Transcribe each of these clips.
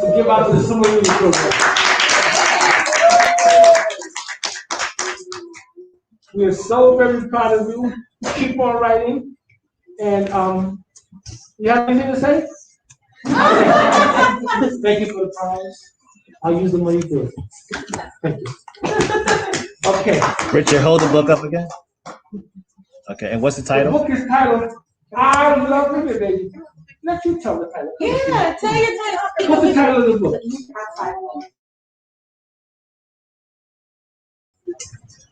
to give out to the summer reading program. We are so very proud of you. Keep on writing. And you have anything to say? Thank you for the prize. I'll use the money for it. Thank you. Okay. Richard, hold the book up again. Okay, and what's the title? The book is titled I Love Women, Baby. Let you tell the title. Yeah, tell your title. What's the title of the book?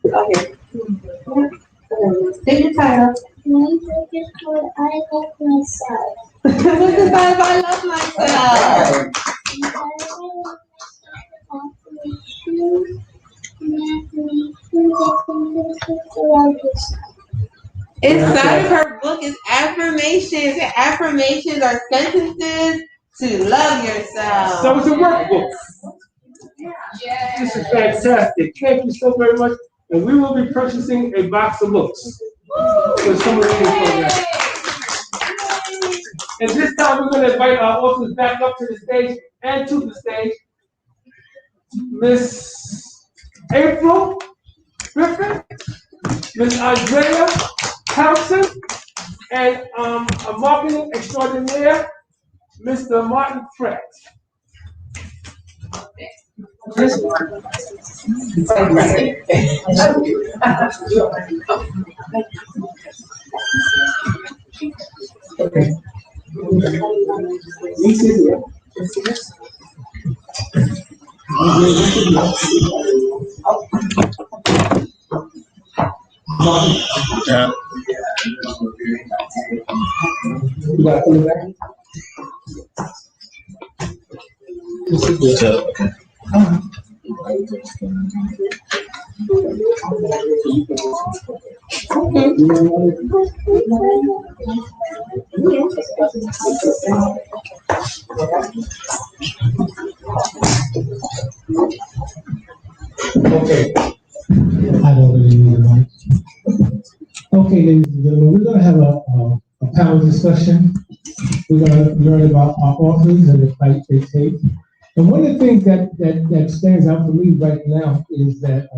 Okay. Say your title. My book is called I Love Myself. What's the title? I love myself. Inside of her book is affirmations, and affirmations are sentences to love yourself. So it's a workbook. Yeah. This is fantastic. Thank you so very much. And we will be purchasing a box of books for some of these programs. And this time we're going to invite our authors back up to the stage and to the stage. Miss April Griffin, Miss Andrea Townsend, and a marketing extraordinaire, Mr. Martin Pratt. Yeah. Okay. I don't really need a mic. Okay, ladies and gentlemen, we're going to have a panel discussion. We're going to learn about our authors and the fight they take. And one of the things that stands out for me right now is that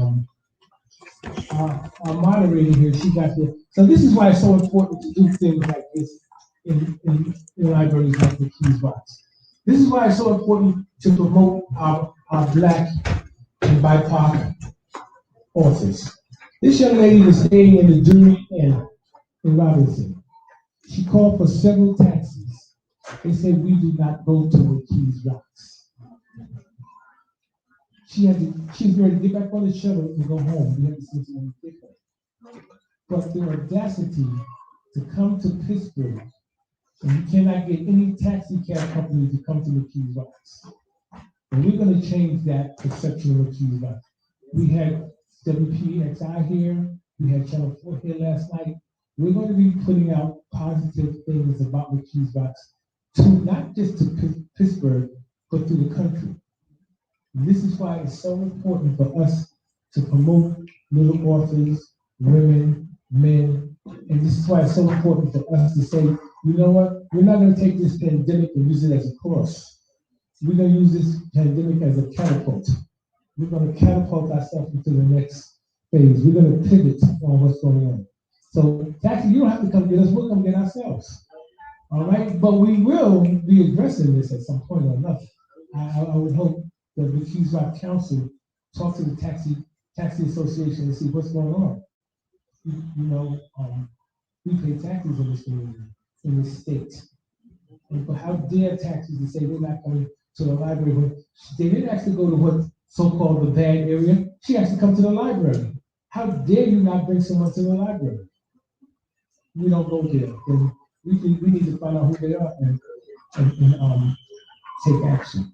our moderator here, she got here. So this is why it's so important to do things like this in libraries like the Keys Box. This is why it's so important to promote our Black and BIPOC authors. This young lady was staying in the Drury Inn in Robinson. She called for several taxis. They said, we do not go to the Keys Rocks. She was ready to get back on the shuttle and go home. We had to send someone to pick her. But the audacity to come to Pittsburgh, and you cannot get any taxi cab company to come to the Keys Rocks. And we're going to change that perception of the Keys Rocks. We had WPXI here, we had Channel 4 here last night. We're going to be putting out positive things about the Keys Rocks, to not just to Pittsburgh, but to the country. And this is why it's so important for us to promote little authors, women, men, and this is why it's so important for us to say, you know what, we're not going to take this pandemic and use it as a cross. We're going to use this pandemic as a catapult. We're going to catapult ourselves into the next phase. We're going to pivot on what's going on. So, actually, you don't have to come get us, we'll come get ourselves. All right? But we will be addressing this at some point or another. I would hope that the Keys Rock Council talk to the taxi association and see what's going on. You know, we pay taxes in this community, in this state. And for how dare taxis to say they're not coming to the library when they didn't actually go to what so-called the bad area, she has to come to the library. How dare you not bring someone to the library? We don't go there. Then we need to find out who they are and take action.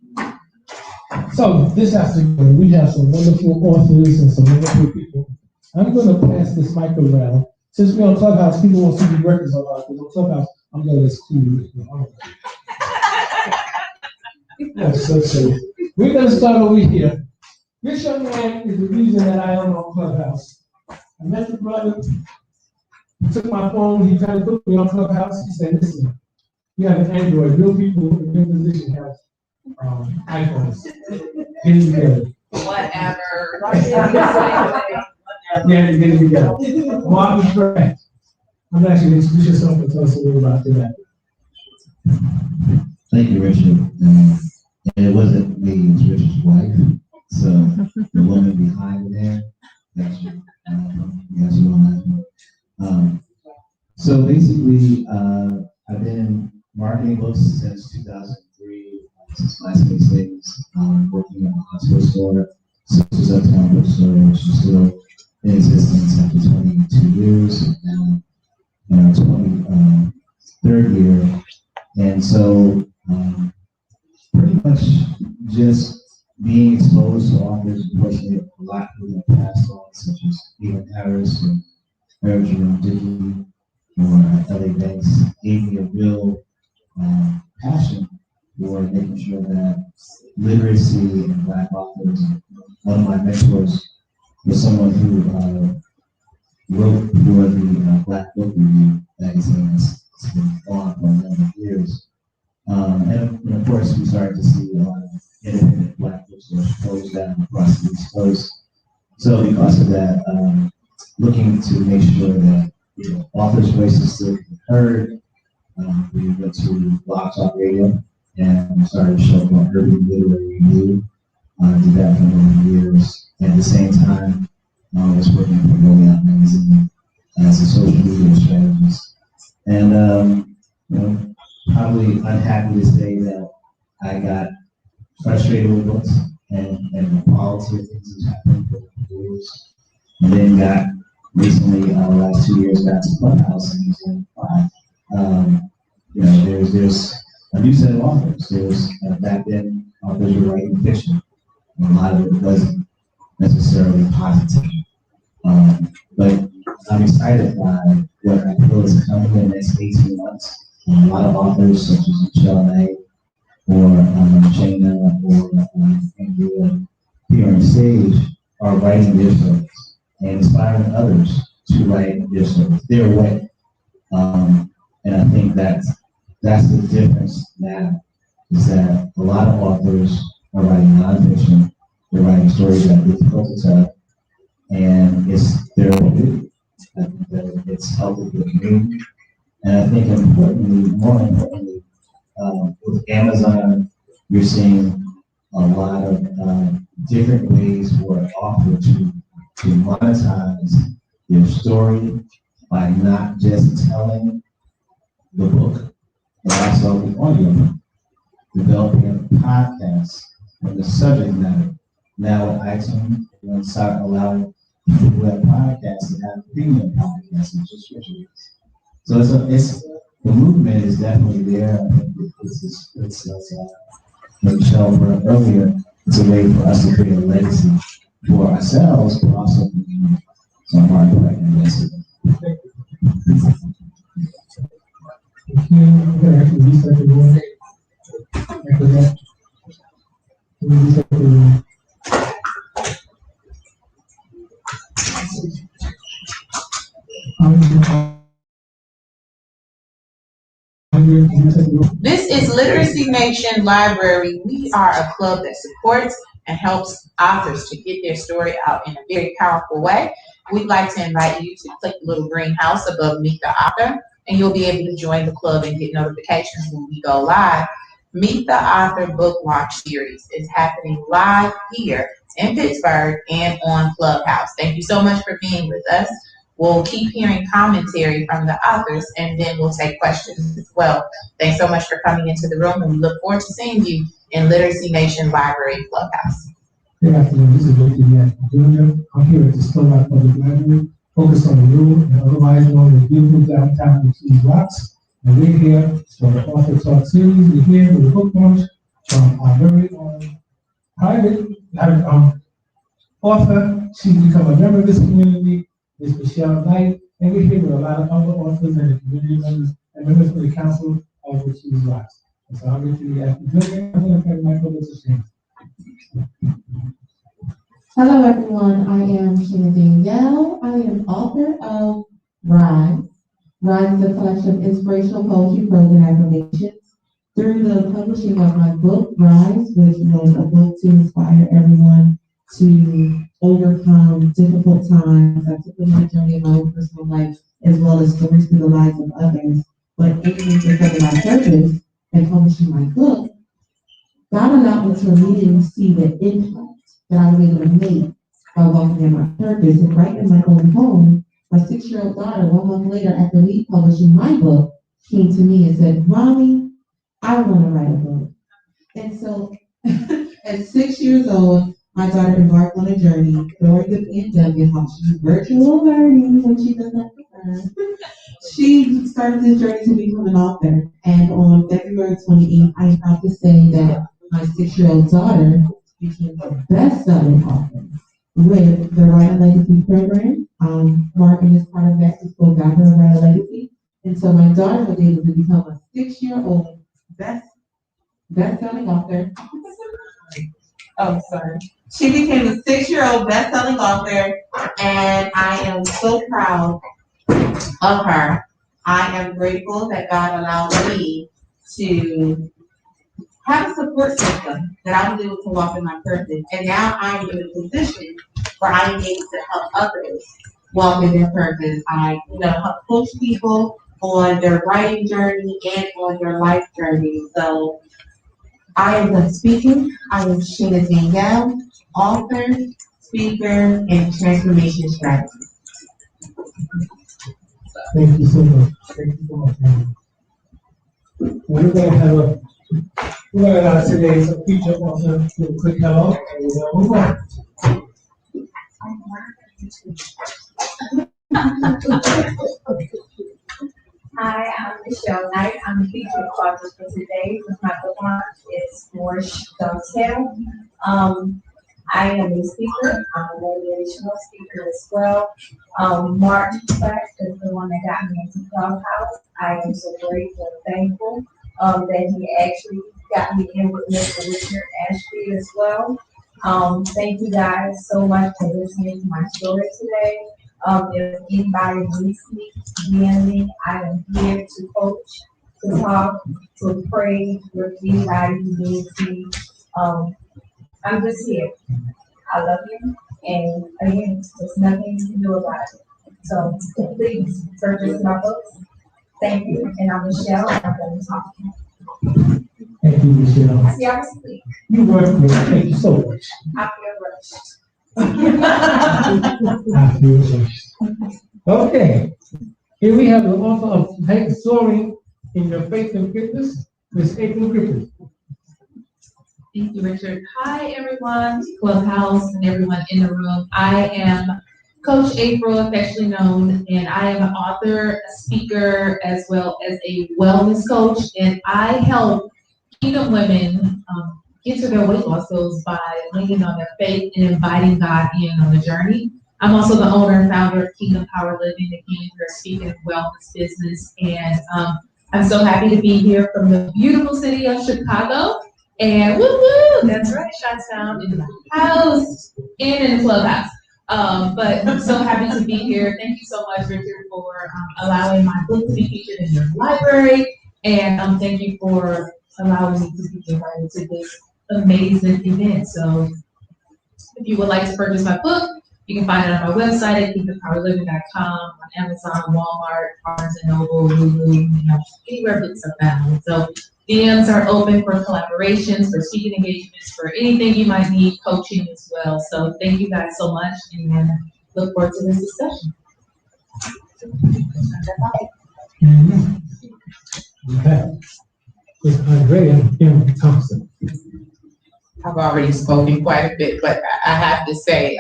So this afternoon, we have some wonderful authors and some wonderful people. I'm going to pass this mic around. Since we're on Clubhouse, people won't see the records on us, because on Clubhouse, I'm going to school. That's so sweet. We're going to start over here. This young man is the reason that I am on Clubhouse. I met the brother, took my phone, he tried to put me on Clubhouse. He said, listen, you have an Android. Real people in your position have iPhones. Get it together. Whatever. Yeah, get it together. Marcus Grant. I'm actually going to introduce yourself and tell us a little about that. Thank you, Richard. And it wasn't me, it was Richard's wife. So the woman behind there, that's you. Yes, you know that. So basically, I've been in marketing books since 2003, since my space days, working at a hospital store, Sisters Uptown Bookstore, which is still in existence after 22 years, and in our 23rd year. And so, pretty much just being exposed to authors, unfortunately, a lot of people have passed on, such as Stephen Harris or Mary Jerome Dickey or L.A. Banks, gave me a real passion for making sure that literacy and Black authors. One of my mentors was someone who wrote for the Black Book Review magazine that's been on for a number of years. And of course, we started to see a lot of independent Black bookstores close down across the East Coast. So because of that, looking to make sure that authors' voices still be heard, we went to Blog Talk Radio and started a show called Urban Literary Review. Did that for a number of years. And at the same time, I was working for Rollout Magazine as a social media strategist. And probably unhappy to say that I got frustrated with books and the quality of things that's happened for years. And then got recently, the last 2 years, got to Clubhouse and Museum 5. There's a new set of authors. There's back then, authors were writing fiction. And a lot of it wasn't necessarily positive. But I'm excited by what I feel is coming in the next 18 months. A lot of authors such as Michelle Knight or Jana or Andrea here on stage are writing their stories and inspiring others to write their stories their way. And I think that's the difference now, is that a lot of authors are writing nonfiction. They're writing stories that are difficult to tell, and it's their way. I think that it's healthy for the community. And I think more importantly, with Amazon, you're seeing a lot of different ways for an author to monetize their story by not just telling the book, but also the audio, developing a podcast from the subject matter. Now with iTunes, we're going to start allowing people who have podcasts to have premium podcasts and just visuals. So it's the movement is definitely there. I think it's like Michelle brought earlier, it's a way for us to create a legacy for ourselves, but also for the community. So I'm hard to recognize it. This is Literacy Nation Library. We are a club that supports and helps authors to get their story out in a very powerful way. We'd like to invite you to click the little green house above Meet the Author, and you'll be able to join the club and get notifications when we go live. Meet the Author Book Launch Series is happening live here in Pittsburgh and on Clubhouse. Thank you so much for being with us. We'll keep hearing commentary from the authors, and then we'll take questions as well. Thanks so much for coming into the room, and we look forward to seeing you in Literacy Nation Library Clubhouse. Good afternoon. This is Ricky Jr. I'm here at the Storox Public Library, focused on the new and otherwise known as beautiful downtown in Keys Rocks. And we're here for the Author Talk series. We're here with a book launch from our very own private author. She's become a member of this community. Ms. Michelle Knight, and we're here with a lot of other authors and the community members and members of the council of the Keys Rocks. And so I'm going to I'm going to have my colleagues to share. Hello everyone, I am Sheena Danielle. I am author of Rise. Rise is a collection of inspirational poetry, prose, and affirmations. Through the publishing of my book, Rise, which was a book to inspire everyone to overcome difficult times, I took them on a journey in my own personal life, as well as stories through the lives of others. But aiming to further my purpose and publishing my book, God allowed me to really see the impact that I was able to make by walking in my purpose. And right in my own home, my 6-year-old daughter, 1 month later, after me publishing my book, came to me and said, Mommy, I want to write a book. And so at 6 years old, my daughter embarked on a journey during the pandemic, how she's virtual learning when she does not prefer. She started this journey to become an author. And on February 28th, I am proud to say that my 6-year-old daughter became a best-selling author with the Write a Legacy program. Martin is part of that to go back to Write a Legacy. And so my daughter was able to become a 6-year-old best-selling author. Oh, sorry. She became a 6-year-old best-selling author, and I am so proud of her. I am grateful that God allowed me to have a support system that I was able to walk in my purpose. And now I'm in a position where I am able to help others walk in their purpose. I, help coach people on their writing journey and on their life journey. So I am done speaking. I am Sheena Danielle, author, speaker, and transformation strategist. Thank you so much. Thank you so much, man. We're gonna have today some feature on her, do a quick hello, and we're gonna move on. Hi, I'm Michelle Knight. I'm the featured author for today with my book launch. It's More Tale. I am a speaker. I'm a motivational speaker as well. Mark Fleck is the one that got me into Clubhouse. I am so grateful and thankful that he actually got me in with Mr. Richard Ashby as well. Thank you guys so much for listening to my story today. If anybody needs me, DM me. I am here to coach, to talk, to pray with anybody who needs me. I'm just here. I love you, and again, there's nothing you can do about it. So please purchase my books. Thank you. And I'm Michelle, and I'm going to talk. Thank you, Michelle. I see I was asleep. You work with me. Thank you so much. I feel rushed. I feel rushed. Okay. Here we have the author of Soaring in Your Faith and Fitness, Miss April Griffin. Thank you, Richard. Hi, everyone, Clubhouse and everyone in the room. I am Coach April, affectionately known, and I am an author, a speaker, as well as a wellness coach, and I help Kingdom women get to their weight loss goals by leaning on their faith and inviting God in on the journey. I'm also the owner and founder of Kingdom Power Living, again, for a speaking and wellness business, and I'm so happy to be here from the beautiful city of Chicago. And woo woo, that's right, Chi-Town in the house and in the clubhouse. But I'm so happy to be here. Thank you so much, Richard, for allowing my book to be featured in your library. And thank you for allowing me to be invited to this amazing event. So if you would like to purchase my book, you can find it on my website at kingdompowerliving.com, on Amazon, Walmart, Barnes & Noble, Lulu, anywhere books are found. So DMs are open for collaborations, for speaking engagements, for anything you might need, coaching as well. So thank you guys so much, and look forward to this discussion. Okay. Ms. Andrea M. Thompson. I've already spoken quite a bit, but I have to say,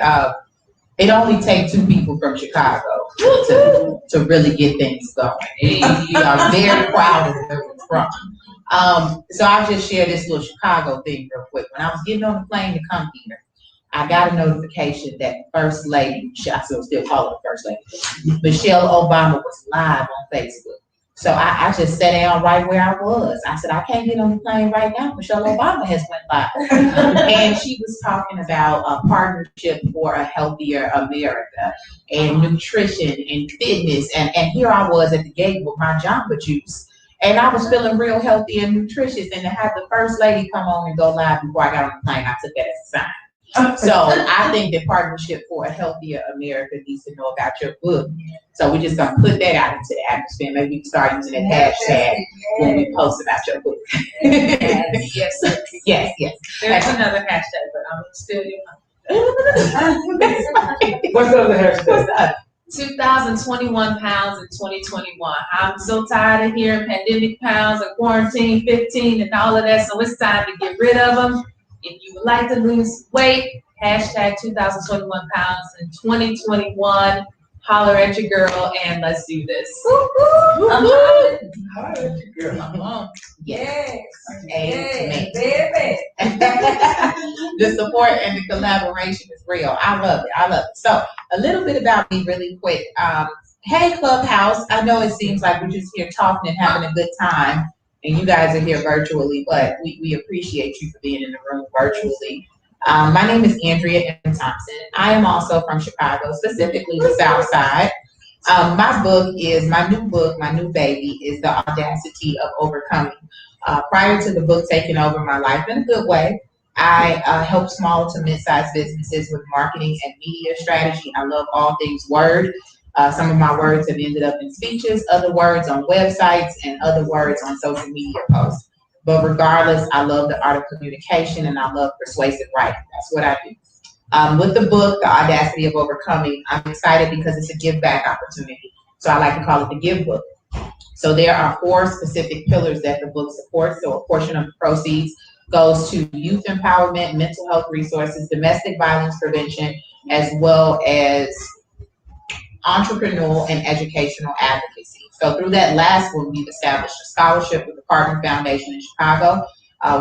it only takes 2 people from Chicago to really get things going. And you are very proud of where we're from. So I'll just share this little Chicago thing real quick. When I was getting on the plane to come here, I got a notification that First Lady, I still call her First Lady, Michelle Obama was live on Facebook. So I just sat down right where I was. I said, I can't get on the plane right now. Michelle Obama has went live. And she was talking about a partnership for a healthier America and nutrition and fitness. And here I was at the gate with my Jamba Juice. And I was feeling real healthy and nutritious, and to have the first lady come on and go live before I got on the plane, I took that as a sign. So I think that Partnership for a Healthier America needs to know about your book. So we're just gonna put that out into the atmosphere. Maybe we can start using that hashtag when we post about your book. Yes. Yes. There's another hashtag, but I'm still your What's the other hashtag? What's the other? 2,021 pounds in 2021. I'm so tired of hearing pandemic pounds and quarantine 15 and all of that. So it's time to get rid of them. If you would like to lose weight, hashtag 2,021 pounds in 2021. Holler at your girl and let's do this. Yes. Yes, Amen. The support and the collaboration is real. I love it. So a little bit about me really quick. Hey Clubhouse, I know it seems like we're just here talking and having a good time and you guys are here virtually, but we appreciate you for being in the room virtually. My name is Andrea M. Thompson. I am also from Chicago, specifically the South Side. My new baby is The Audacity of Overcoming. Prior to the book taking over my life in a good way, I help small to mid-sized businesses with marketing and media strategy. I love all things word. Some of my words have ended up in speeches, other words on websites, and other words on social media posts. But regardless, I love the art of communication and I love persuasive writing. That's what I do. With the book, The Audacity of Overcoming, I'm excited because it's a give back opportunity. So I like to call it the give book. So there are 4 specific pillars that the book supports. So a portion of the proceeds goes to youth empowerment, mental health resources, domestic violence prevention, as well as entrepreneurial and educational advocacy. So through that last one, we've established a scholarship with the Partner Foundation in Chicago.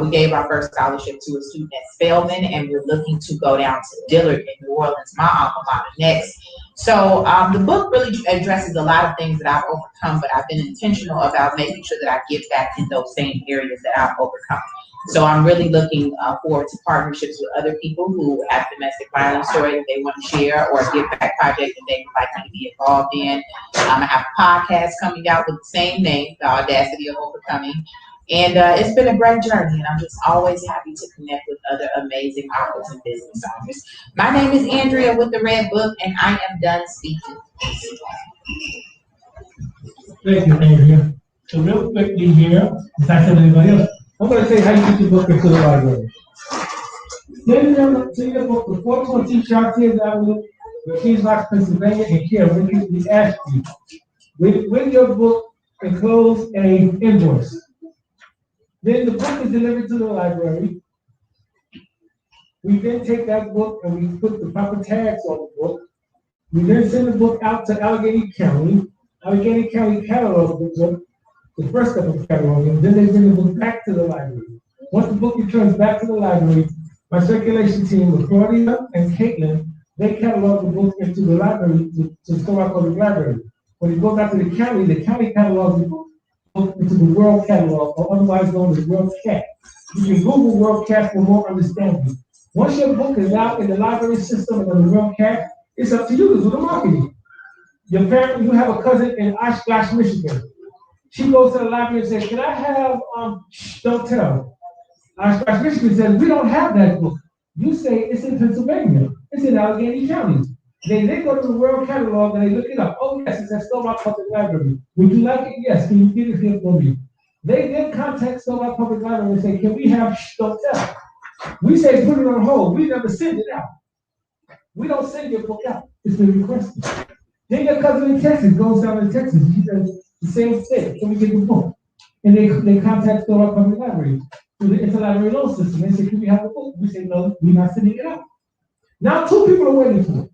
We gave our first scholarship to a student at Spelman, and we're looking to go down to Dillard in New Orleans, my alma mater, next. So the book really addresses a lot of things that I've overcome, but I've been intentional about making sure that I give back in those same areas that I've overcome. So I'm really looking forward to partnerships with other people who have domestic violence story that they want to share or a give back project that they would like me to be involved in. I have a podcast coming out with the same name, The Audacity of Overcoming. And it's been a great journey, and I'm just always happy to connect with other amazing authors and business owners. My name is Andrea with the Red Book, and I am done speaking. Thank you, Andrea. So real quickly here, as I said to anybody else, I'm going to tell you how you get your book into the library. Send them to your book, the 420 Chartiers Avenue, Keys Box, Pennsylvania, and here, we ask you, with your book, enclose a invoice. Then the book is delivered to the library. We then take that book and we put the proper tags on the book. We then send the book out to Allegheny County. Allegheny County catalogs the book, the first step of cataloging, then they bring the book back to the library. Once the book returns back to the library, my circulation team with Claudia and Caitlin, they catalog the book into the library, to Storox Library. When it goes out to the county catalogs the book into the World Catalog, or otherwise known as World Cat. You can Google World Cat for more understanding. Once your book is out in the library system of the World Cat, it's up to you to do the marketing. You have a cousin in Oshkosh, Michigan. She goes to the library and says, "Can I have don't tell?" Oshkosh, Michigan says, "We don't have that book." You say it's in Pennsylvania. It's in Allegheny County. They go to the World Catalog and they look it up. Oh yes, it's at Storox Public Library. Would you like it? Yes. Can you get it here for me? They then contact Storox Public Library and say, "Can we have don't tell?" We say, "Put it on hold." We never send it out. We don't send your book out. It's been requested. Then your cousin in Texas goes down to Texas. He says the same thing. Can we get the book? And they contact Storox Public Library through the interlibrary loan system. They say, "Can we have the book?" We say, "No, we're not sending it out." Now 2 people are waiting for it.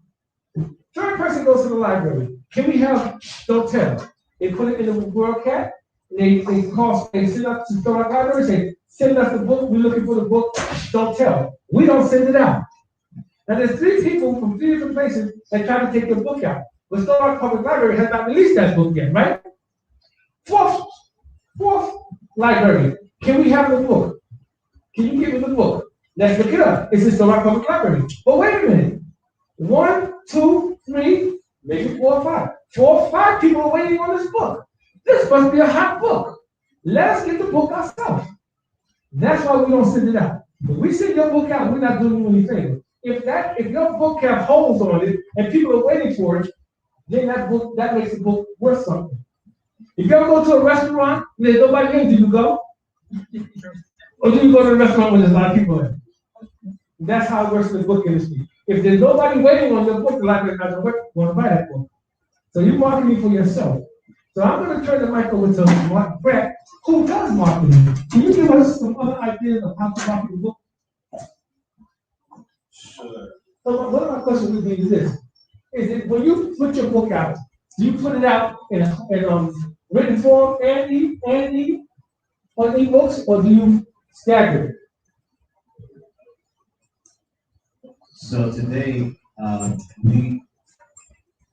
Third person goes to the library. "Can we have don't tell?" They put it in the World Cat. They send up to Storox Library and say, "Send us the book. We're looking for the book. Don't tell." We don't send it out. Now there's 3 people from 3 different places that try to take the book out. But Storox Public Library has not released that book yet, right? Fourth library. "Can we have the book? Can you give me the book?" Let's look it up. It's in Storox Public Library. But wait a minute. 1, 2, 3, maybe 4 or 5. 4 or 5 people are waiting on this book. This must be a hot book. Let us get the book ourselves. That's why we don't send it out. If we send your book out, we're not doing you any favor. If your book have holes on it and people are waiting for it, then that makes the book worth something. If you ever go to a restaurant and there's nobody in, do you go? Or do you go to a restaurant when there's a lot of people in? That's how it works in the book industry. If there's nobody waiting on your book, a lot of people want to buy that book. So you're marketing for yourself. So I'm going to turn the mic over to Mark Brett, who does marketing. Can you give us some other ideas of how to market the book? Sure. So one of my questions would be this: is it when you put your book out, do you put it out in written form and on ebooks, or do you stagger it? So today,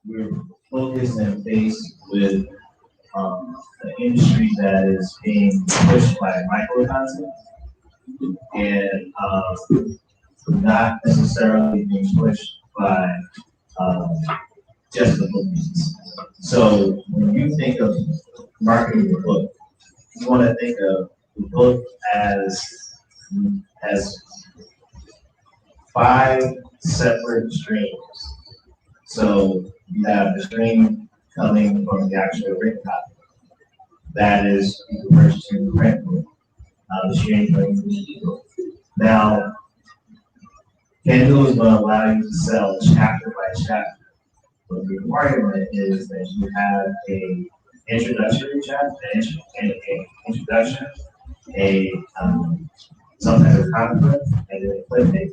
we're focused and faced with an industry that is being pushed by micro content and not necessarily being pushed by just the book business. So when you think of marketing the book, you want to think of the book as 5 separate streams. So you have the stream coming from the actual written copy. That is you can purchase in the print book. The stream coming from the ebook. Now, Kindle is going to allow you to sell chapter by chapter. But the requirement is that you have a introductory chapter, some type of content, and then a cliffhanger.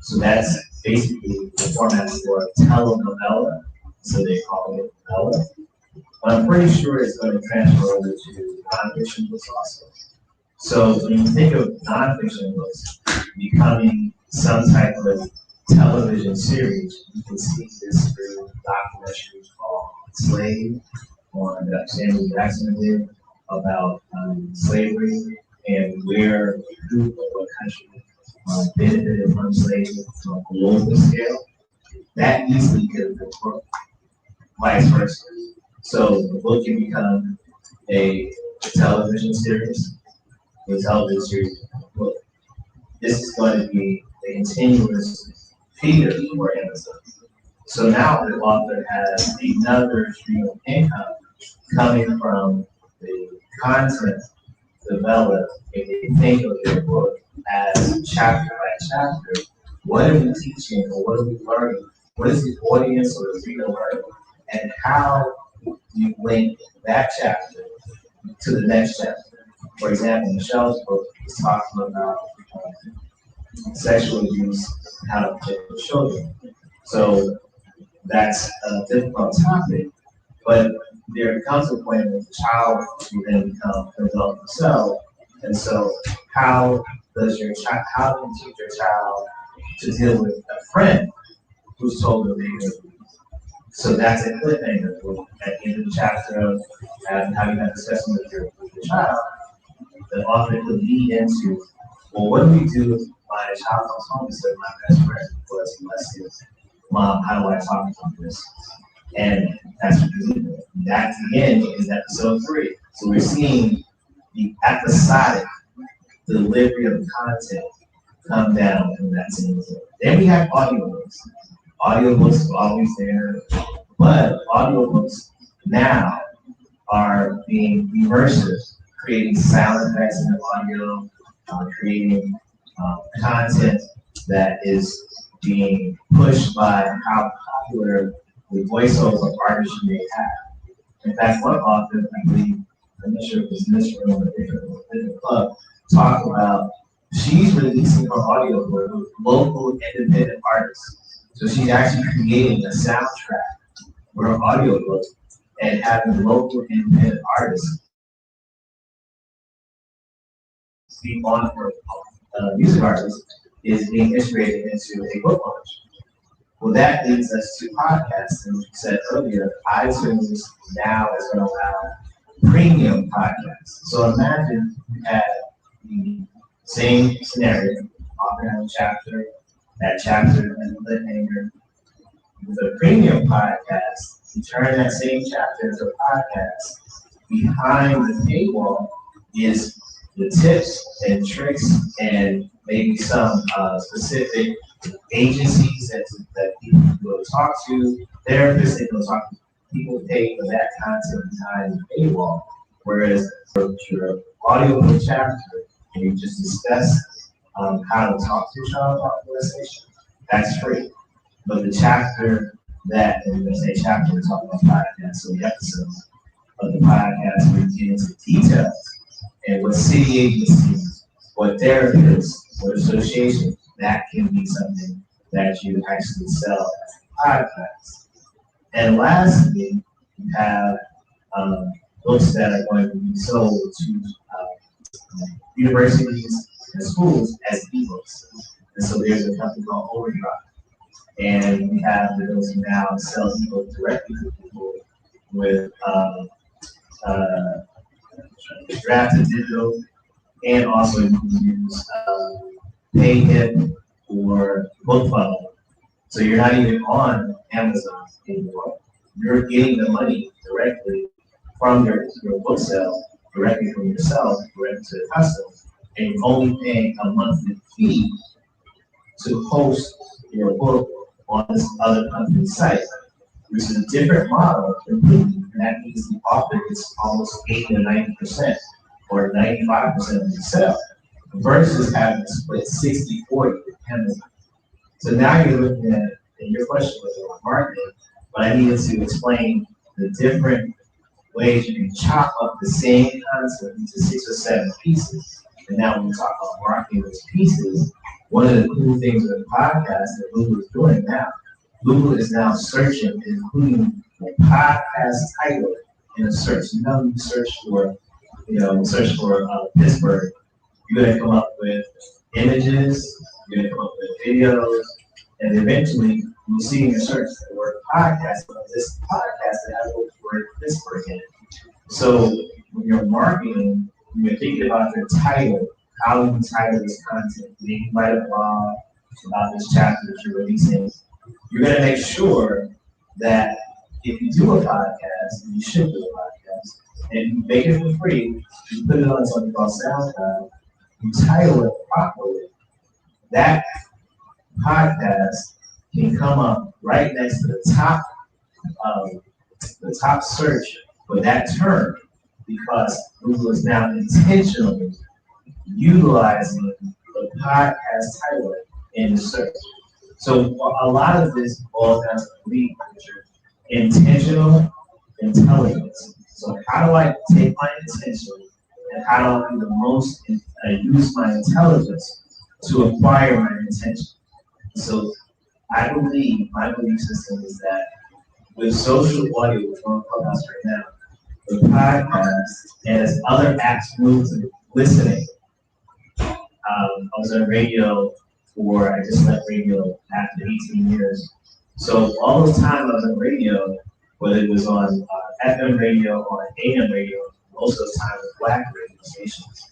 So that's basically the format for a telenovela, so they call it novella. But I'm pretty sure it's going to transfer over to nonfiction books also. So when you think of nonfiction books becoming some type of television series, you can see this through documentaries called Slave on Samuel Jackson did about slavery and where who or what country benefited from slavery on a global scale. That easily could have been book, vice versa. So the book can become a television series, the television series becomes a book. This is going to be a continuous feeder for Amazon. So now the author has another stream of income coming from the content developed if they think of their book as chapter by chapter. What are we teaching or what are we learning? What is the audience or the reader learning? And how do you link that chapter to the next chapter? For example, Michelle's book is talking about sexual abuse, how to protect children. So that's a difficult topic, but there comes a point where the child will then become an adult himself. And so how can you teach your child to deal with a friend who's told them they're abused? So that's a cliffhanger at the end of the chapter of how you have discussion with your child. The author could lead into, well, what do we do if my child comes home and says my best friend was molested? Mom, how do I talk about this? And that's what you do. That again is episode 3. So we're seeing the episodic delivery of content come down in that scene. Then we have audiobooks. Audiobooks are always there, but audiobooks now are being immersive, creating sound effects in the audio, creating content that is being pushed by how popular the voiceover artists you may have. In fact, one author, I believe, I'm not sure if it's in this room or a different club, talked about she's releasing her audiobook with local independent artists. So she's actually creating a soundtrack for her audiobook and having local independent artists speak on her music artist is being integrated into a book launch. Well, that leads us to podcasts. And as you said earlier, iTunes now is going to allow premium podcasts. So imagine you had the same scenario, author has a chapter, that chapter and a cliffhanger. With a premium podcast, you turn that same chapter into a podcast. Behind the paywall, is the tips and tricks and maybe some specific agencies that people will talk to, therapists they will talk to, people pay for that content behind the paywall. Whereas for your audio book chapter, and you just discuss how to talk to a child about molestation, that's free. But the chapter that, and when I say chapter, we're talking about podcast, so the episodes of the podcast, we get into details and what city agencies, what therapists, what associations, that can be something that you actually sell as a podcast. And lastly, you have books that are going to be sold to universities and schools as ebooks. And so there's a company called Overdrive. And we have the ability now to sell ebooks directly to people with drafted digital, and also you can use PayHip or BookFunnel. So you're not even on Amazon anymore. You're getting the money directly from your book sale, directly from yourself, directly to the customer, and you're only paying a monthly fee to host your book on this other company's site, which is a different model completely. And that means the author gets almost 80 to 90% or 95% of the sale, versus having to split 60-40 with Amazon. So now you're looking at, and your question was on marketing, but I needed to explain the different ways you can chop up the same concept into 6 or 7 pieces. And now when we talk about marketing those pieces, one of the cool things with the podcast that Google is doing now, Google is now searching, including the podcast title in a search. You know, you search for Pittsburgh, you're going to come up with images, you're going to come up with videos, and eventually you see in your search the word podcast, this podcast that has the word Pittsburgh in it. So when you're marketing, when you're thinking about your title, how you title this content, maybe you write a blog about this chapter that you're releasing, you're going to make sure that if you do a podcast, and you should do a podcast, and you make it for free, you put it on something called SoundCloud, you title it properly, that podcast can come up right next to the top search for that term, because Google is now intentionally utilizing the podcast title in the search. So a lot of this boils down to lead picture, intentional intelligence. So how do I take my intention and how do I do the most use my intelligence to acquire my intention? So I believe, my belief system is that with social audio, which we're on Clubhouse right now, the podcast, and as other apps move to listening, I was on radio I just left radio after 18 years. So all those time I was on radio, whether it was on FM radio or AM radio, most of the time with Black radio stations.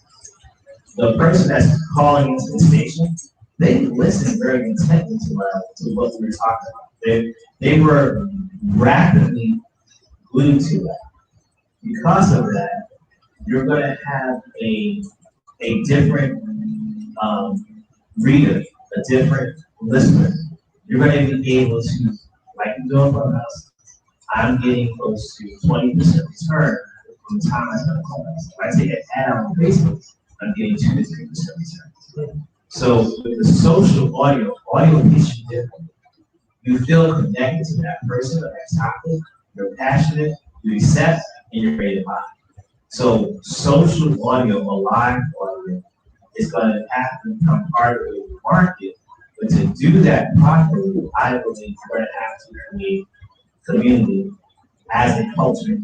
The person that's calling into the station, they listened very intently to what we were talking about. They were rapidly glued to that. Because of that, you're going to have a different reader, a different listener. You're going to be able to, like you do on Clubhouse, I'm getting close to 20% return from the time I start Clubhouse. If I take an ad on Facebook, I'm getting 2 to 3% return. So with the social audio hits you differently. You feel connected to that person or that topic, you're passionate, you accept, and you're ready to buy. So social audio or live audio is going to have to become part of the market. But to do that properly, I believe we're going to have to create community as a culture.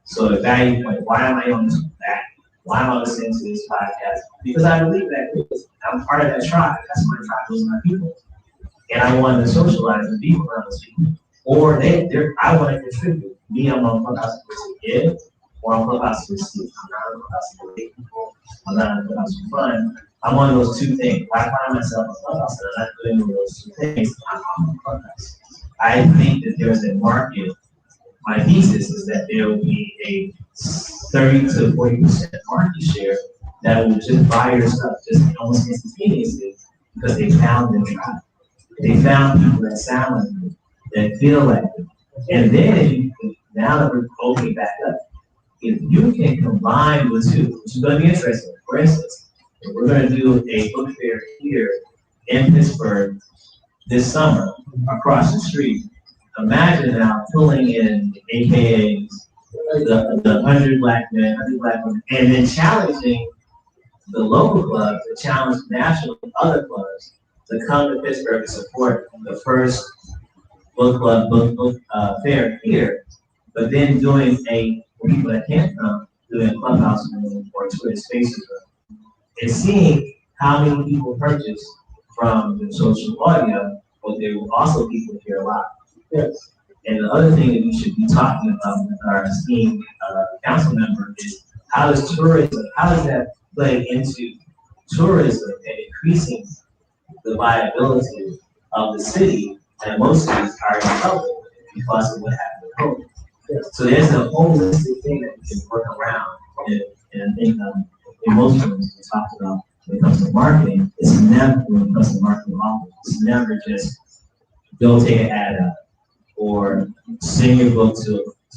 So the value point, why am I on this back? Why am I listening to this podcast? Because I believe that I'm part of that tribe. That's my tribe, those are my people. And I want to socialize with people around those people. Or I want to contribute. Me, I'm on Clubhouse to give, or I'm on Clubhouse to receive. I'm not on Clubhouse to date people. I'm not on Clubhouse for fun. I'm on those two things. I find myself on Clubhouse and I'm not doing those two things. I'm on Clubhouse. I think that there's a market. My thesis is that there will be 30 to 40% market share that will just buy your stuff just almost instantaneously because they found their tribe. They found people that sound like them, that feel like them. And then now that we're opening back up, if you can combine the two, which is going to be interesting. For instance, we're going to do a book fair here in Pittsburgh this summer across the street. Imagine now pulling in AKAs, the 100 black men, 100 black women, and then challenging the local clubs to challenge national other clubs to come to Pittsburgh to support the first book club book fair here, but then doing for people that can't come, doing a clubhouse room or Twitter spaces room, and seeing how many people purchase from the social audio, but there will also people here live. Yes. And the other thing that we should be talking about with our esteemed council member is how does that play into tourism and increasing the viability of the city, and most cities are in trouble because of what happened with COVID. Yes. So there's a holistic thing that we can work around, and I think in most rooms we talked about when it comes to marketing, it's never, when it comes to marketing offers, it's never just go take an ad out, or send your book to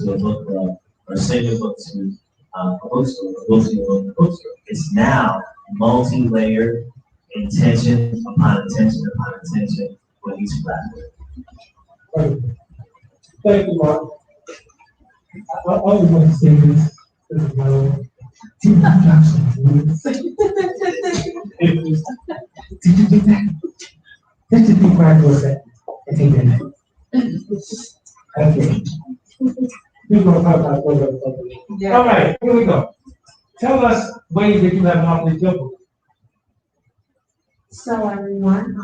a book club, or send your book to a bookstore, or go to your local bookstore. It's now multi-layered, intention upon intention upon intention for each platform. Thank you, Mark. I always want to say this. This is my own. Did you drop some jewels? Did you get that? Let's just be quiet for a second and take that now. Okay. We're going to talk about something. Yeah. All right, here we go. Tell us ways that you have an awfully simple. So everyone,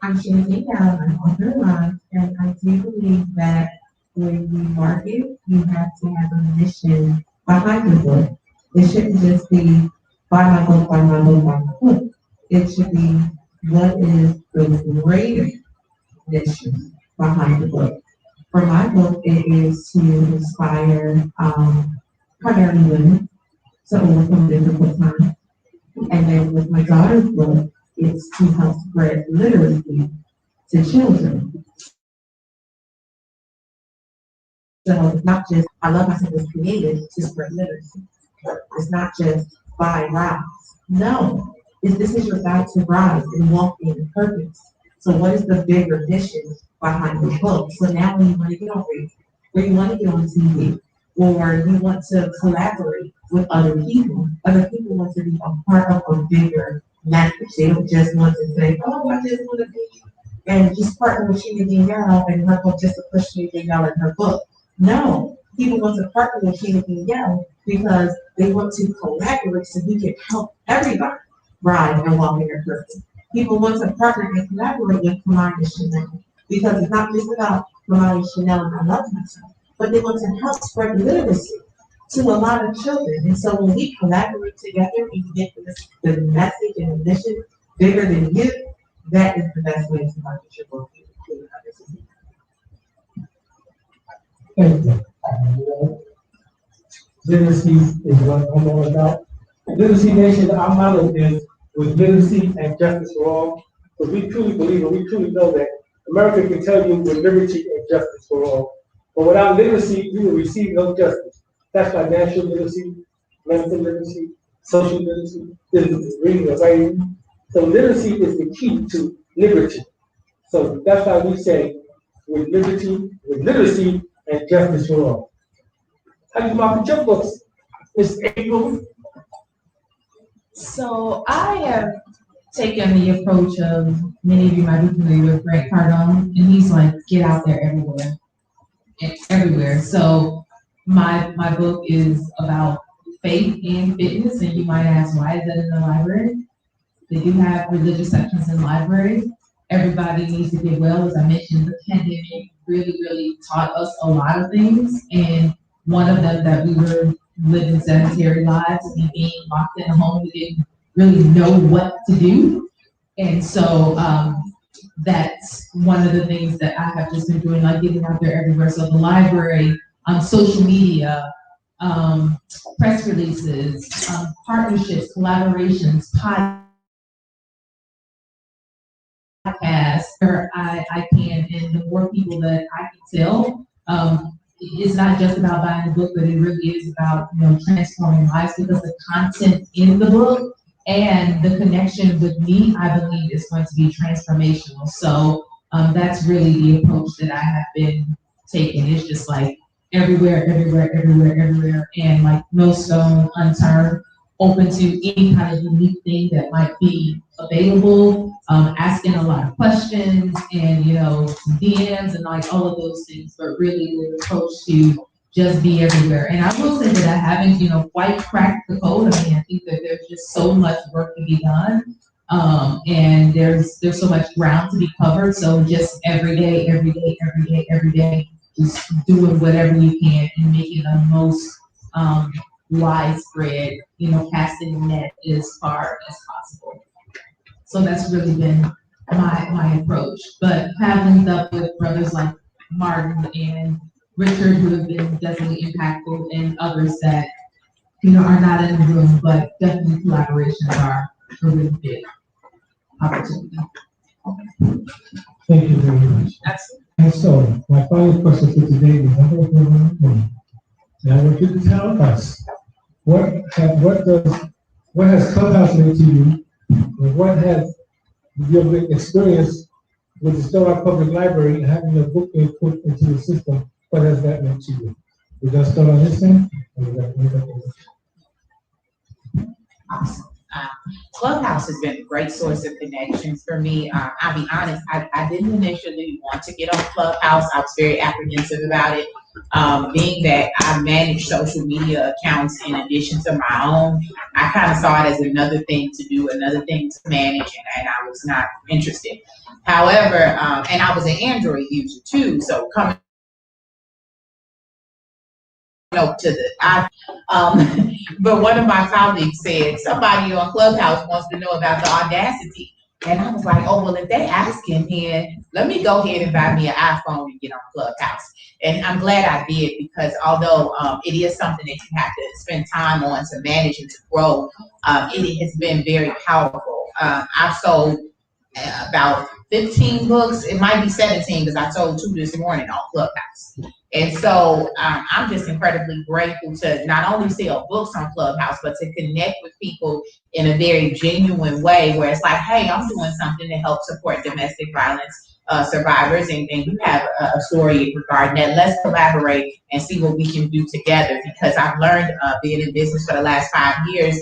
I'm Shannon Young, I'm author live, and I do believe that when you market, you have to have a mission behind the book. It shouldn't just be buy my book, buy my book, buy my book. It should be what is the greater mission behind the book. For my book, it is to inspire primarily women to overcome difficult times. And then with my daughter's book, it's to help spread literacy to children. So it's not just, I love myself was created to spread literacy. It's not just buy rise. No, this is your guide to rise and walk in purpose. So what is the bigger mission behind the book? So now when you want to get on radio, or you want to get on TV, or you want to collaborate with other people want to be a part of a bigger message. They don't just want to say, oh, I just want to be, and just partner with Sheena Danielle and her book just to push Sheena Danielle in her book. No, people want to partner with Sheena Danielle because they want to collaborate so we can help everybody rise and walk in their purpose. People want to partner and collaborate with Kamani and Chanel because it's not just about Kamani and Chanel and I love myself, but they want to help spread literacy to a lot of children. And so when we collaborate together and you get the message and the mission bigger than you, that is the best way to market your book. Thank you. Literacy is what I'm all about. Literacy Nation, our motto is with literacy and justice for all. Because we truly believe and we truly know that America can tell you with liberty and justice for all. But without literacy, you will receive no justice. That's financial literacy, mental literacy, social literacy, reading and writing. So literacy is the key to liberty. So that's why we say with literacy and justice for all. How do you market your books? Miss April? So I have taken the approach of, many of you might be familiar with Grant Cardone, and he's like, get out there everywhere. So my book is about faith and fitness, and you might ask, why is that in the library? They do have religious sections in libraries. Everybody needs to get well. As I mentioned, the pandemic really taught us a lot of things, and one of them that we were living sedentary lives and being locked in a home, we didn't really know what to do. And so that's one of the things that I have just been doing, like getting out there everywhere. So the library, social media, press releases, partnerships, collaborations, podcasts, where I can, and the more people that I can tell, it's not just about buying the book, but it really is about, transforming lives, because the content in the book and the connection with me, I believe, is going to be transformational. So that's really the approach that I have been taking. It's just like everywhere, and like no stone unturned, open to any kind of unique thing that might be available, asking a lot of questions and, DMs and like all of those things, but really the approach to just be everywhere. And I will say that I haven't, quite cracked the code. I mean, I think that there's just so much work to be done. And there's so much ground to be covered. So just every day, just doing whatever you can and making the most widespread, casting the net as far as possible. So that's really been my approach. But having up with brothers like Martin and Richard, who have been definitely impactful, and others that, are not in the room, but definitely collaborations are a really big opportunity. Thank you very much. Absolutely. And so, my final question for today is, I'm going to go around the room. And I want you to tell us, what has Clubhouse meant to you, and what has your experience with the Storox Public Library and having your book being put into the system, what has that meant to you? We're going to start on this end? Awesome. Clubhouse has been a great source of connections for me. I'll be honest, I didn't initially want to get on Clubhouse. I was very apprehensive about it. Being that I manage social media accounts in addition to my own, I kind of saw it as another thing to do, another thing to manage, and I was not interested. However, and I was an Android user too, so coming to the but one of my colleagues said somebody on Clubhouse wants to know about the Audacity, and I was like, oh well, if they asking, then let me go ahead and buy me an iPhone and get on Clubhouse. And I'm glad I did, because although it is something that you have to spend time on to manage and to grow, it has been very powerful. I've sold about 15 books. It might be 17 because I sold 2 this morning on Clubhouse. And so I'm just incredibly grateful to not only sell books on Clubhouse, but to connect with people in a very genuine way, where it's like, hey, I'm doing something to help support domestic violence survivors, and you have a story regarding that. Let's collaborate and see what we can do together, because I've learned being in business for the last 5 years,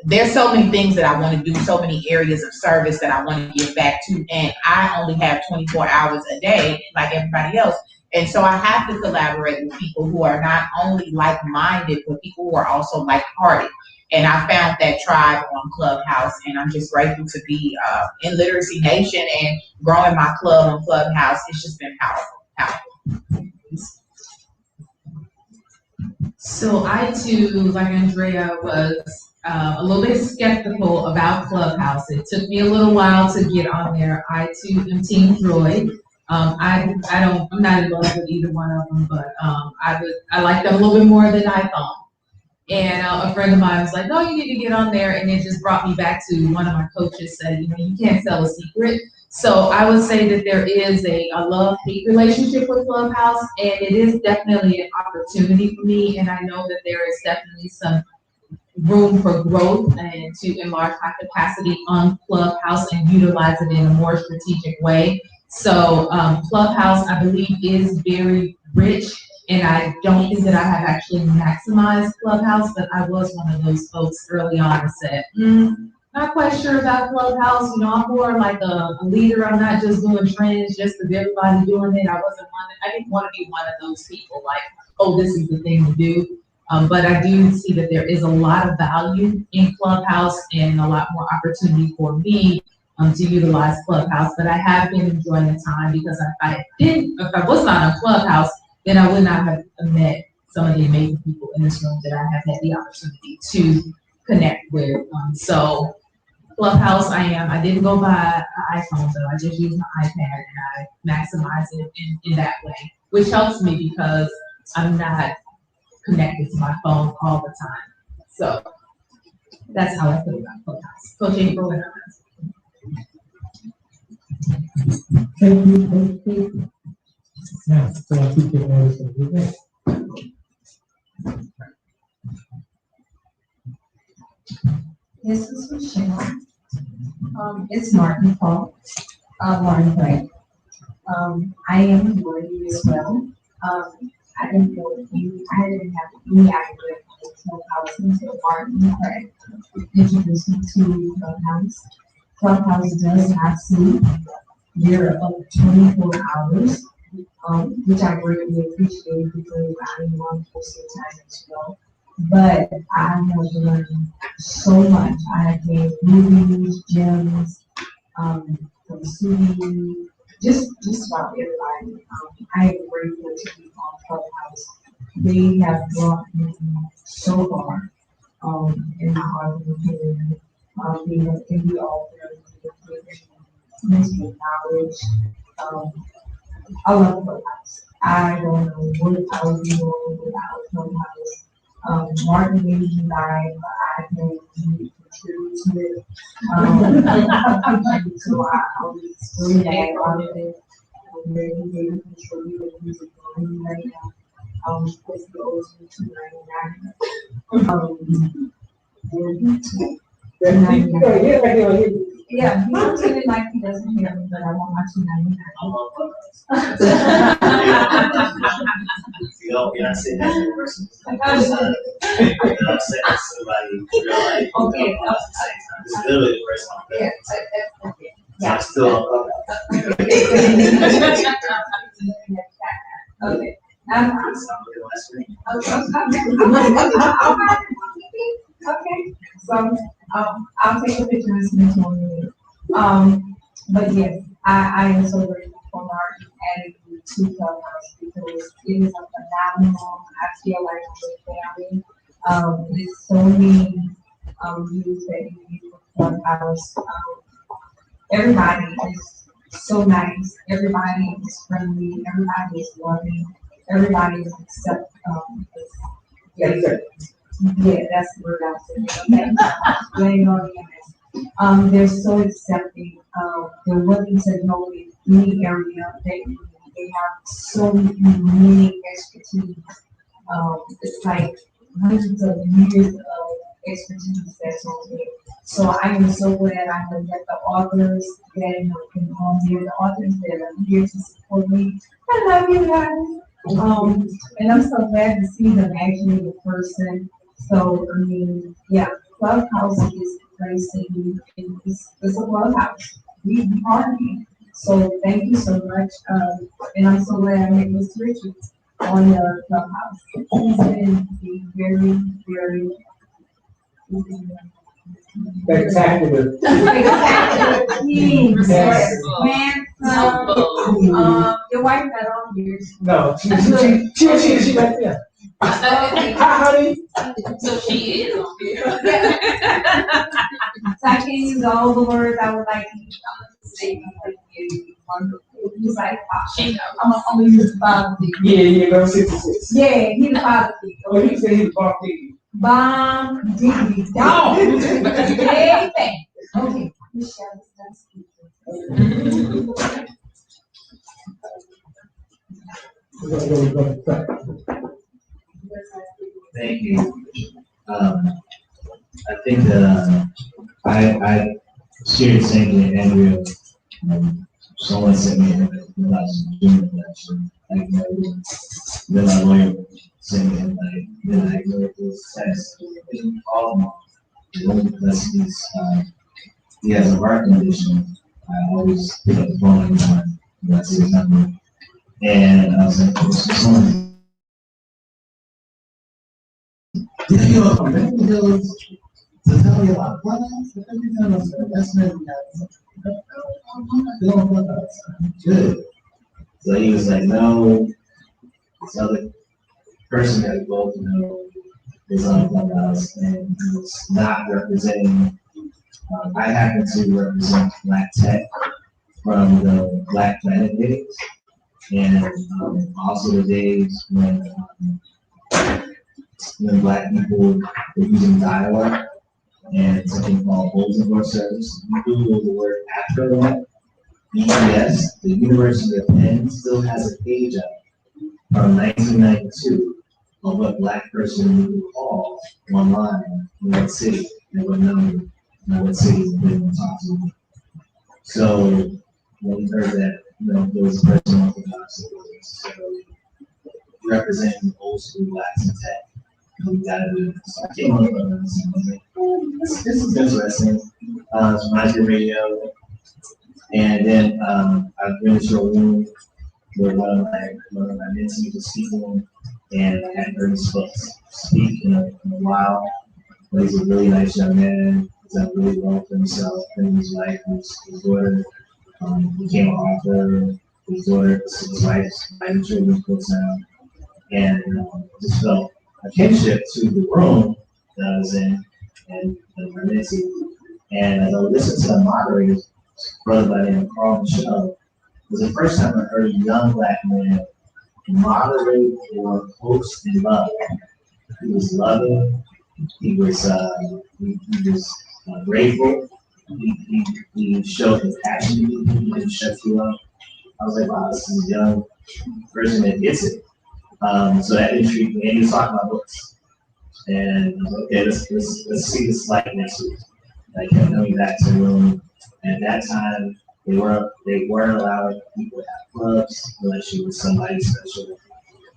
there's so many things that I want to do, so many areas of service that I want to give back to, and I only have 24 hours a day like everybody else. And so I have to collaborate with people who are not only like-minded, but people who are also like-hearted. And I found that tribe on Clubhouse, and I'm just grateful to be in Literacy Nation and growing my club on Clubhouse. It's just been powerful. So I too, like Andrea, was a little bit skeptical about Clubhouse. It took me a little while to get on there. I too am Team Droid. I'm not in love with either one of them, but I like them a little bit more than I thought. And a friend of mine was like, no, you need to get on there. And it just brought me back to one of my coaches said, you can't tell a secret. So I would say that there is a love-hate relationship with Clubhouse, and it is definitely an opportunity for me. And I know that there is definitely some room for growth and to enlarge my capacity on Clubhouse and utilize it in a more strategic way. So Clubhouse, I believe, is very rich, and I don't think that I have actually maximized Clubhouse, but I was one of those folks early on that said, not quite sure about Clubhouse. I'm more like a leader. I'm not just doing trends just because everybody doing it. I didn't want to be one of those people like, oh, this is the thing to do. But I do see that there is a lot of value in Clubhouse and a lot more opportunity for me to utilize Clubhouse. But I have been enjoying the time, because if I was not on Clubhouse, then I would not have met some of the amazing people in this room that I have had the opportunity to connect with. So Clubhouse, I didn't go buy an iPhone, though. I just use my iPad and I maximize it in that way, which helps me because I'm not connected to my phone all the time. So that's how I feel about Clubhouse. Coach April and Thank you, Coach Baker. Now, so I keep your orders of the day. This is Michelle. It's Martin Paul, Martin Frank. I am a lawyer as well. I didn't know you, I didn't have any idea until I was until Martin Frank introduced me to Clubhouse. Clubhouse does not sleep. They're up 24 hours, which I greatly appreciate because I am on full time as well. But I have learned so much. I have gained movies, gems, from Susie, just about everybody. I am grateful to be on Clubhouse. They have brought me so far, in my heart and opinion. Being an indie author, mental knowledge. I love Clubhouse. I don't know what I would be doing without Clubhouse. Martin made me live, but I can contribute to it. So I was really glad about it. I'm very able to contribute to music for me right now. This goes to 299. Yeah, he's feeling like he doesn't hear me, but I want my 299. You're not saying that in person. You're not saying that to somebody in real life. Okay. It's literally the first one. Yeah. So I'm still Okay. I'm okay. So I'll take a picture and send it to you. But yes, I am so grateful for Martin and to Clubhouse because it is a phenomenal. I feel like I'm a family. There's so many views that you use for Clubhouse. Everybody is so nice. Everybody is friendly. Everybody is loving. Everybody is accepting. Yeah, that's the word I was saying. They're so accepting. They're willing to know in any area that they have so many expertise. It's like hundreds of years of expertise that's on there. So I am so glad I have met the authors that can on here, the authors that are here to support me. I love you guys. And I'm so glad to see them actually in person. So, I mean, yeah, Clubhouse is the place that you can, it's a clubhouse. We party. So thank you so much. And I'm so glad I met Mr. Richards on the Clubhouse. He's been very, very Spectacular. Your wife got on here. No, she right there. Hi, honey. So she is on here. So I can't use all the words I would like to use. I'm gonna say wonderful. He's like, I'm gonna use the father figure. Yeah, go 66. Yeah, he's the father figure. Oh, you say he's Bob Diggy. Bomb diggy dog. Anything. Okay, Michelle is done speaking. Thank you. I think that I shared the same thing, Andrea. Someone sent me an invite, actually. Then my lawyer sent me an invite. Then I ignored this text. All of them. Because he has a heart condition. I always pick up the phone every time when I see his number. And I was like, what's this one? Yeah, you know, to tell me about plans, every time I said, that's never good. So he was like, no, this other person that we both know is on Clubhouse and it's not representing. I happen to represent Black Tech from the Black Planet days and also the days when when Black people were using dial-up and something called bulletin board service. You Google the word after that, BTS, the University of Penn still has a page up from 1992 of what Black person would call online, in what city, and what number, and what cities they didn't talk to. So when we heard that, there was a person on the box that wasn't necessarily representing old school Blacks in tech. We gotta do this. So I came on and was like, this is interesting. It's Magic Radio. And then I went into a room where one of my mentees was speaking, and I hadn't heard him speak in a while. But he's a really nice young man. He's done really well for himself in his life. His daughter became an author. His daughter, his wife's writing children's books now. And just felt a kinship to the room that I was in and my mentee. And as I listened to the moderators, brother by the name of Carl Michelle, it was the first time I heard a young Black man moderate or host in love. He was loving. He was grateful. He showed compassion. He didn't shut you up. I was like, wow, this is a young person that gets it. So that intrigued me. And he was talking about books. And I was like, okay, let's see this light next week. I kept coming back to the room. And at that time, they weren't allowing people to have clubs unless you were somebody special.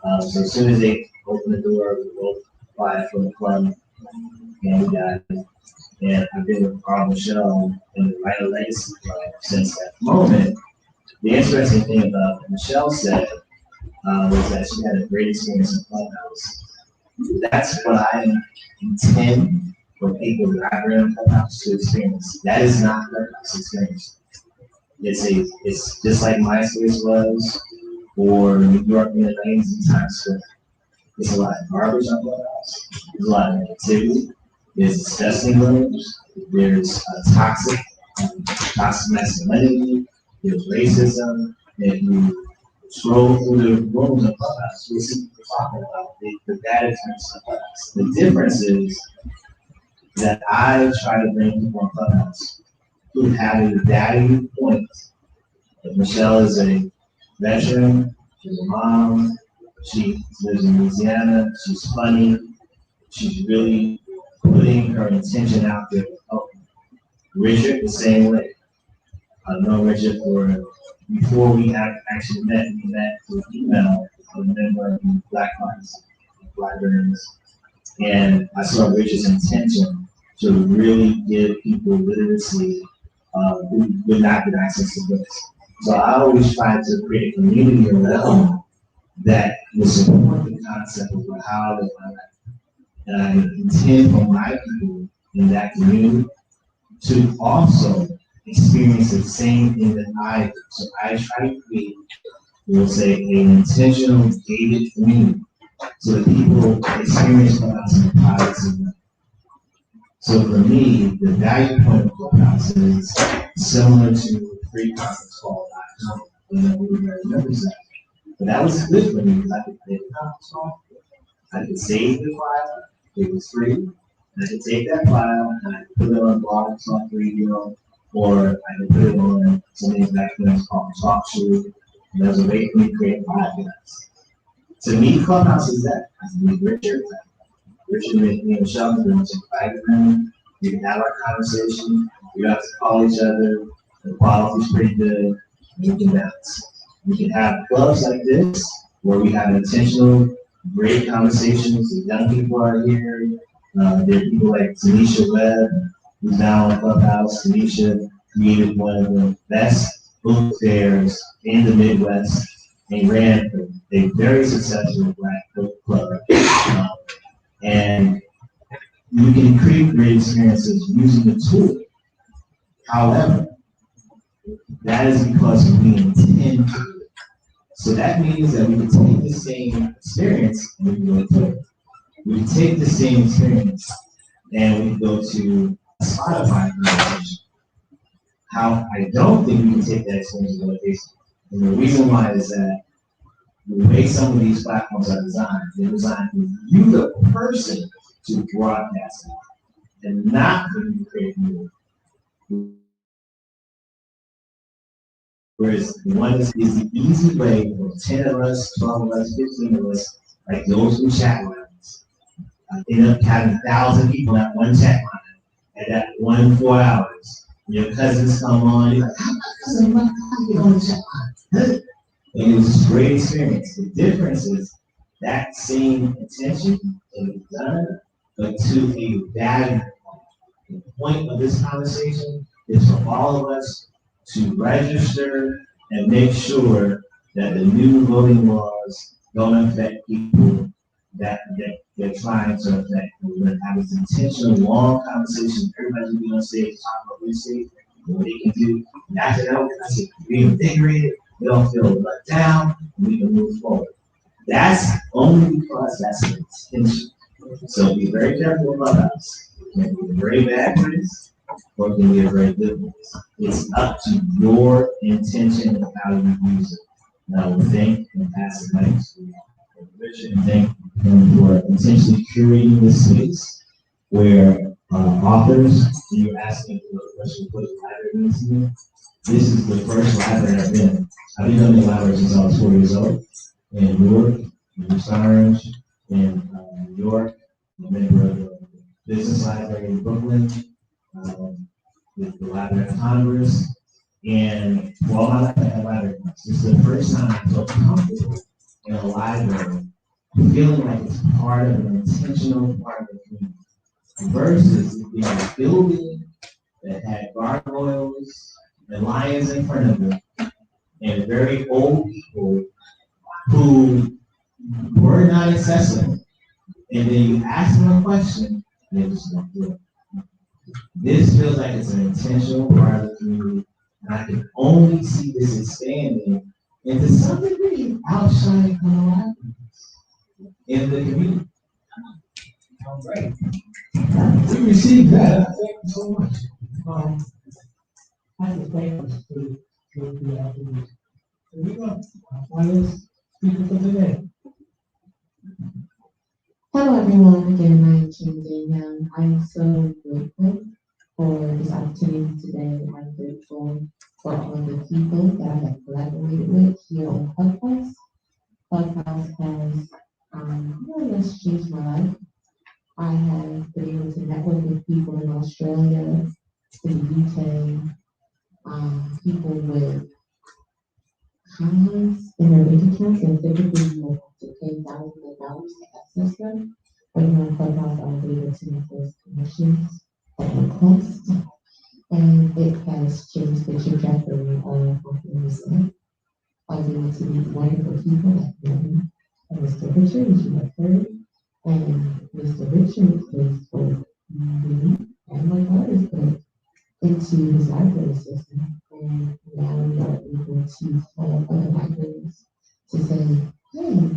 So as soon as they opened the door, we both applied for the club, and we got it. And I've been with Carl Michelle in the Writer Legacy Club since that moment. The interesting thing about what Michelle said was that she had a great experience in Clubhouse. That's what I intend for people that I bring in Clubhouse to experience. That is not Clubhouse experience. It's just like MySpace was, or New York in the 90s and Times Square. There's a lot of garbage on Clubhouse. There's a lot of negativity. There's disgusting rooms. There's toxic masculinity. There's racism. If you scroll through the rooms of Clubhouse, you'll see people talking about the bad experience of Clubhouse. The difference is that I try to bring people on Clubhouse who have a value point. If Michelle is a veteran, she's a mom, she lives in Louisiana, she's funny, she's really putting her intention out there to help. Richard, the same way. I've known Richard before we actually met. We met through email. I remember in Black Libraries. And I saw Richard's intention to really give people literacy who would not get access to books. So I always try to create a community around that will support the concept of how to live. And I intend for my people in that community to also experience the same thing that I do. So I try to create, we'll say, an intentional, gated community so that people experience Clubhouse in a positive way. So for me, the value point of Clubhouse is similar to free conference call.com. I don't know who remembers that. But that was good for me because I could play the conference call. I could save the file, it was free. And I could take that file and I could put it on Blog Talk Radio, or I could put it on something back then called Talk Show. And there's a way for me to create a podcast. To me, Clubhouse is that. I can meet Richard. Richard and me and Michelle can go to the private room. We can have our conversation. We don't have to call each other. The quality's pretty good. And we can bounce. We can have clubs like this where we have intentional, great conversations. The young people are here. There are people like Tanisha Webb, who's now on Clubhouse. Tanisha created one of the best book fairs in the Midwest and ran a very successful Black book club. And you can create great experiences using the tool. However, that is because we intend to do it. So that means that we can take the same experience and we can go to it. We can take the same experience and we can go to a Spotify conversation. How I don't think we can take that experience and go to Facebook. And the reason why is that the way some of these platforms are designed, they're designed for you, the person, to broadcast it, and not for you to create new. Whereas the one is the easy way for 10 of us, 12 of us, 15 of us, like those who chat lines, end up having 1,000 people at one chat line at that 4 hours. Your cousins come on, you're like, how my cousin, my cousin get on the chat line? And it was just a great experience. The difference is that same intention can be done, but to a value point. The point of this conversation is for all of us to register and make sure that the new voting laws don't affect people that they're trying to affect. We're going to have this intentional, long conversation. Everybody's going to be on stage, talking about this stage, what they can do. And after that, we're going to be invigorated. They don't feel let down. And we can move forward. That's only because that's an intention. So be very careful about us. It can be a very bad place, or it can be a very good place. It's up to your intention and how you use it. And I will thank and pass the mic to Richard and thank him for intentionally curating this space where authors, you're asking for a question, what the library means to me. This is the first library I've been in. I've been coming to the library since I was 4 years old. In Newark, in Orange, in New York, a member of the Business Library in Brooklyn, with the Library of Congress, and for all my life I had library cards. This is the first time I felt comfortable in a library, feeling like it's part of an intentional part of the community, versus it being a building that had gargoyles and lions in front of it, and very old people who were not accessible. And then you ask them a question, and they just don't do it. This feels like it's an intentional part of the community, and I can only see this expanding and to some degree outshining libraries in the community. All right. We received that. Thank you so much. I have a question to the afternoon. Here we go. Our finalist speaker for today. Hello everyone, again, I am Kim Danielle. I'm so grateful for this opportunity today. I'm grateful for all the people that I have collaborated with here on Clubhouse. Clubhouse has more or less changed my life. I have been able to network with people in Australia, in the UK, people with comments in their bank accounts, and typically you have to pay thousands of dollars to access them. But here on Clubhouse, I was able to make those connections at no cost, and it has changed the trajectory of my family's life. I was able to meet wonderful people like me and Mr. Richard, as you have heard, and Mr. Richard is both me and my daughter's book into his library system. And now we are able to call other libraries to say, hey,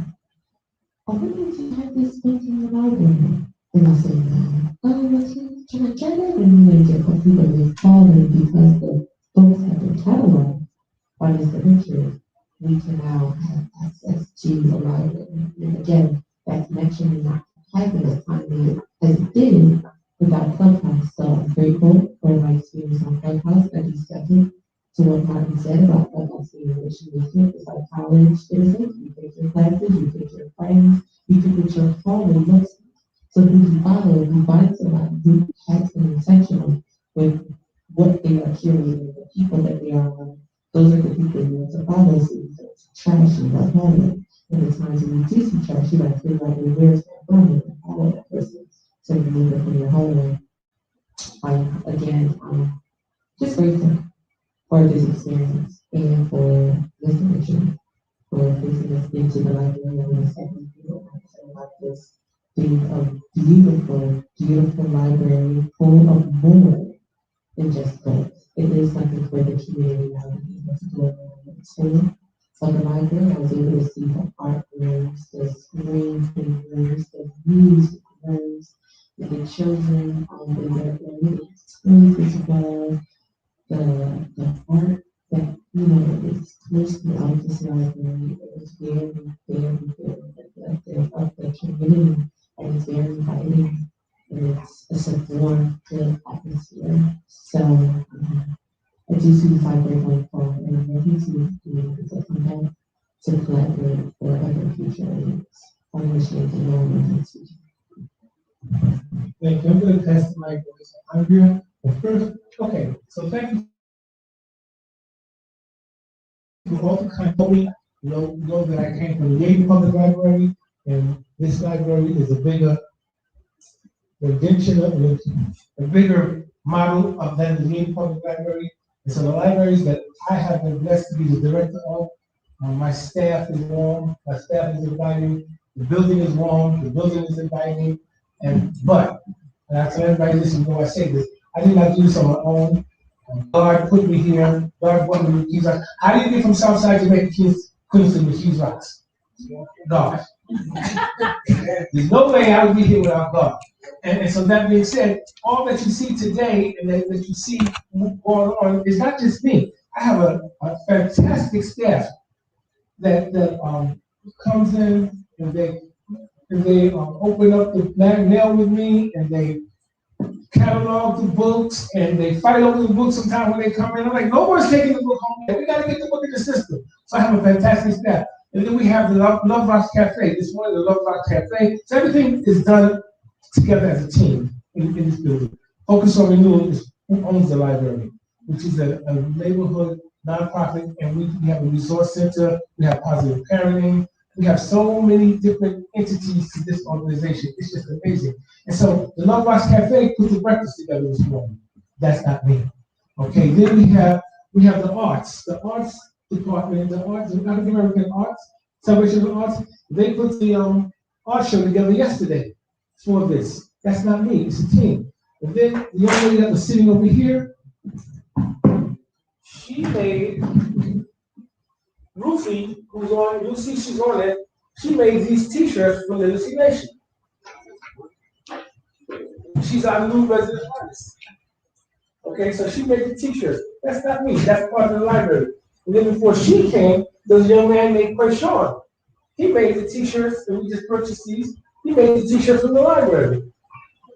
I wonder if you have this book in your library. And I say, no. Oh, well, can I get it? And then get people to call them because the books have been cataloged by Mr. Richard. We can now have access to a library. And again, that connection is not happening as timely as it did without Clubhouse. So I'm grateful for my experience on Clubhouse. I do second to what Martin said about Clubhouse being a mission district. It's like college, isn't it? You pick your classes, you pick your friends, you pick what your hallway looks like. So who you follow, if you find somebody who has been intentional with what they are curating, the people that they are on, those are the people you want to follow. So it's trashy, like hallway. And the times when you do see trash, you gotta figure out where's that from and follow that person. So you move it from your hallway. Again, just grateful for this experience and for Mr. Richard for placing us into the library of the second field. Like this being a beautiful, beautiful library full of more than just books. It is something for the community now to be able to go around the school. So the library, I was able to see the art rooms, the screen rooms, the music rooms, and the children in their experiences as well. The art that you know, it's close to Office Library. It was very reflective of the community, and it's very inviting. And it's a warm, good atmosphere. So, I do see the library going forward, and I'm ready to be able to help to collaborate for other future needs. I wish you to know what it's. Thank you. I'm going to pass the mic over to Andrea. But first, okay, so thank you for all the kind of me. Know that I came from the Yale Public Library, and this library is a bigger invention of a bigger model of than the Yale Public Library. And so the libraries that I have been blessed to be the director of, my staff is warm, my staff is inviting, the building is warm, the building is inviting, but I tell everybody this, you know I say this, I did not do this on my own. God put me here, God brought me to Keys Rocks. How do you get from Southside Jamaica, Queenston to Keys Rocks? God. There's no way I would be here without God. And so that being said, all that you see today and that you see going on is not just me. I have a fantastic staff that comes in and they open up the mail with me and they catalog the books and they fight over the books sometimes when they come in. I'm like, no one's taking the book home. We got to get the book in the system. So I have a fantastic staff. And then we have the Love Rocks Cafe. This one is the Love Rocks Cafe. So everything is done together as a team in this building. Focus on Renewal is who owns the library, which is a neighborhood nonprofit, and we have a resource center, we have positive parenting, we have so many different entities to this organization. It's just amazing. And so the Love Rocks Cafe put the breakfast together this morning. That's not me. Okay, then we have the arts department, the African American arts, Celebration of Arts. They put the art show together yesterday for this. That's not me, it's a team. And then the young lady that was sitting over here, she made, Ruthie, who's on, you'll see she's on it, she made these t-shirts for Literacy Nation. She's our new resident artist. Okay, so she made the t-shirts. That's not me, that's part of the library. And then before she came, there was a young man named Quayshawn. He made the t-shirts, and we just purchased these. He made the t-shirts from the library.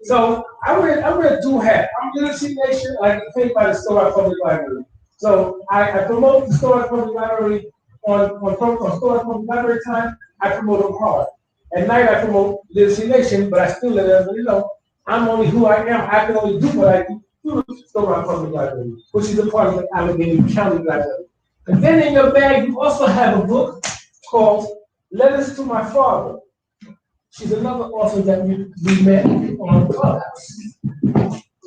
So I wear dual hat. I'm Literacy Nation, I get paid by the Storox Public Library. So I promote the Storox Public Library on Storox Public Library time, I promote them hard. At night I promote Literacy Nation, but I still let everybody know I'm only who I am. I can only do what I do through the Storox Public Library, which is a part of the Allegheny County Library. And then in your bag you also have a book called Letters to My Father. She's another author that we met on Clubhouse.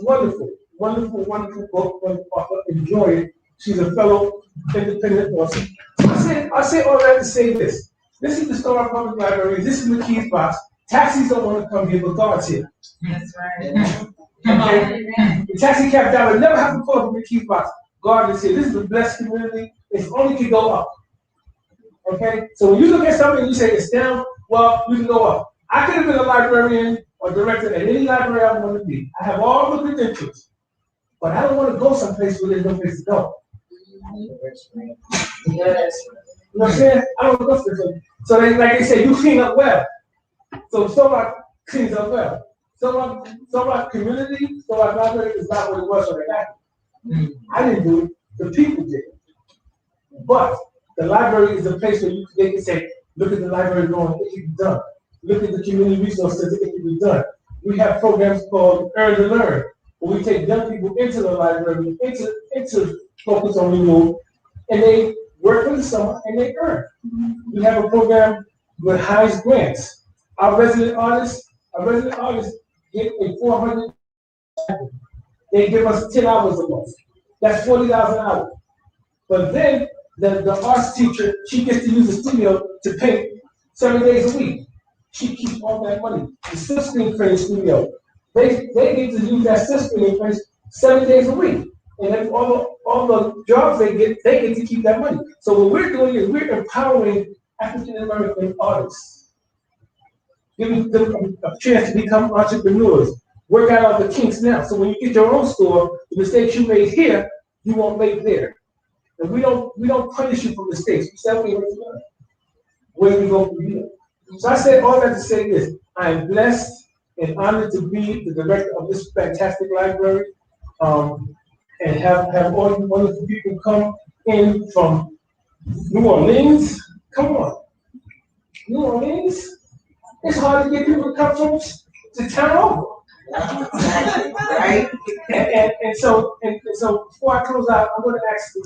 Wonderful, wonderful, wonderful book, wonderful author. Enjoy it. She's a fellow independent author. I say all that to say this. This is the Storox Public Library. This is the Keys Box. Taxis don't want to come here, but God's here. That's right. Okay? The taxi cab driver never have to call from the Keys Box. God is here. This is a blessed community. It only can go up. Okay? So when you look at something and you say it's down, well, you can go up. I could have been a librarian or director at any library I want to be. I have all the credentials. But I don't want to go someplace where there's no place to go. Yes. You know what I'm saying? I don't go someplace. So like they say, you clean up well. So Storox cleans up well. Storox community, Storox library is not what it was when I got here. I didn't do it. The people did it. But the library is a place where they can say, look at the library going, it can be done. Look at the community resource center, it can be done. We have programs called Earn to Learn, where we take young people into the library, into Focus on Renewal, and they work for the summer and they earn. We have a program with Heinz Grants. Our resident artists get a 400. They give us 10 hours a month. That's $40 an hour. But then the arts teacher, she gets to use the studio to paint 7 days a week. She keeps all that money. The silk screen printing studio, they get to use that silk screen print 7 days a week. And then all the jobs they get to keep that money. So what we're doing is we're empowering African American artists, giving them a chance to become entrepreneurs, work out all the kinks now. So when you get your own store, the mistakes you made here, you won't make there. And we don't punish you for mistakes. We say, okay, where we go from here. So I said all that to say this. I am blessed and honored to be the director of this fantastic library. And have all you wonderful people come in from New Orleans. Come on. New Orleans? It's hard to get people to come from to town over. Right? And so before I close out, I'm going to ask the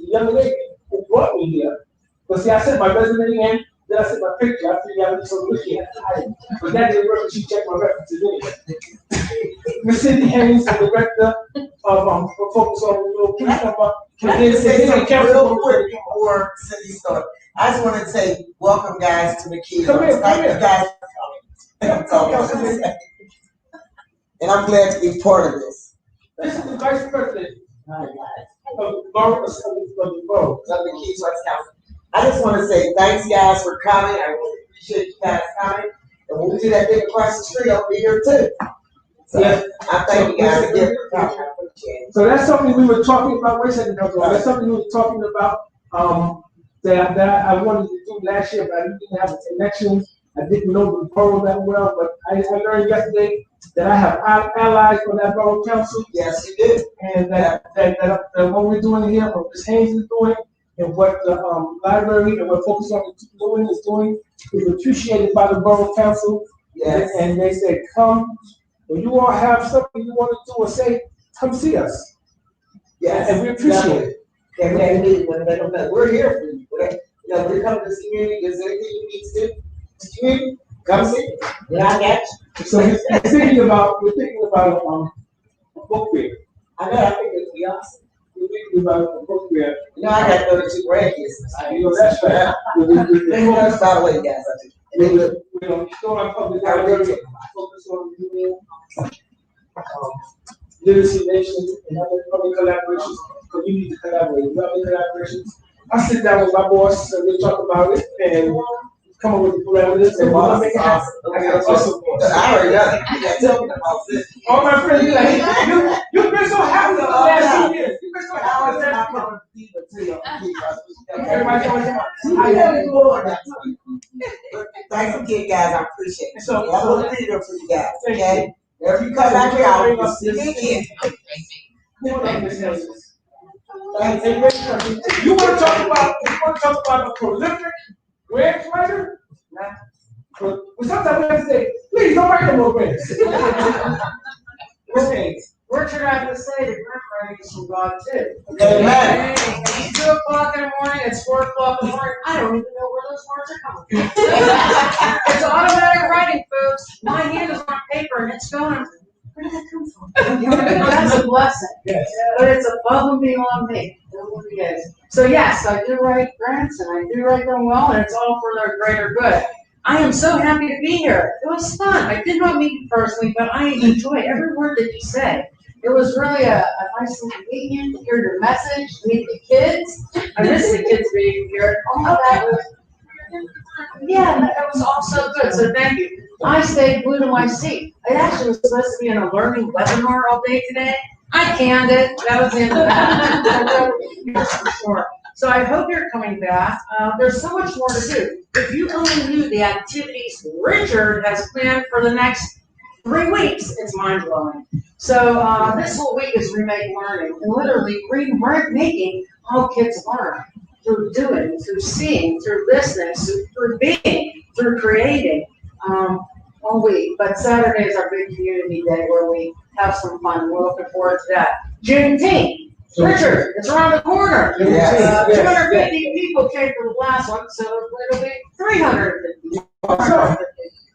young lady who brought me here. But see, I sent my resume in, then I sent my picture. I figured I was so good here. But that didn't work. She checked my references anyway. Ms. Cindy Haynes, the director of Focus on Rural. Please come up. Can I just say something real quick before Cindy starts? I just wanted to say, welcome guys to the kids. Come here, Thank you guys for coming. And I'm glad to be part of this. This is the Vice President of the Borough of the Keys West Council. I just want to say thanks guys for coming. I really appreciate you guys coming. And when we do that thing across the street, I'll be here too. So yes. I thank you guys again for coming. I appreciate it. So that's something we were talking about. Wait a second, that's something we were talking about that I wanted to do last year, but I didn't have the connections. I didn't know the borough that well, but I learned yesterday that I have allies for that borough council. Yes, you did. And that what we're doing here, what Ms. Haynes is doing, and what the library and what Focus on is doing is appreciated by the borough council. Yes. And they said, come, when you all have something you want to do or say, come see us. Yes. And we appreciate it. And we're here for you. You know, when you come to this community, is there anything you need to do? This community, come see. Yeah, I got you. So we're thinking about a book fair. I know, I think it'd be awesome. We're thinking about a book fair. You know, I got 32 grandkids. You know, that's right. They want us by the way, guys. We're going to store our public library, focus on literacy nation and other public collaborations, community collaborations, other collaborations. I sit down with my boss and we talk about it and come up with the parameters and we'll make it happen. I got an awesome boss. I already got it. You got to tell me about this. All my friends, you've been so happy the last 2 years. You've been so happy the last 2 years. Everybody thanks again, guys. I appreciate it. So, I want to be there for you guys. Okay? If you come back here, I'll see you again. You want to talk about a prolific grant writer? Well, sometimes we have to say, please don't write no more grants. Richard, I have to say, the grant writing is from God too. Amen. It's 2 o'clock in the morning, it's 4 o'clock in the morning, I don't even know where those words are coming from. It's automatic writing, folks. My hand is on paper and it's going, where did that come from? That's a blessing. Yes. But it's above and beyond me. So yes, I do write grants and I do write them well, and it's all for their greater good. I am so happy to be here. It was fun. I did not meet you personally, but I enjoyed every word that you said. It was really a nice little meeting to hear your message, meet the kids. I miss the kids being here. All of that was, yeah, it was all so good. So thank you. I stayed glued to my seat. It actually was supposed to be in a learning webinar all day today. I canned it. That was the end of that. So I hope you're coming back. There's so much more to do. If you only knew the activities Richard has planned for the next 3 weeks, it's mind-blowing. So this whole week is Remake Learning, and literally making how kids learn through doing, through seeing, through listening, through being, through creating. All week, but Saturday is our big community day where we have some fun. We're looking forward to that. Juneteenth, Richard, it's around the corner. 250 people came to the last one, so it'll be 350.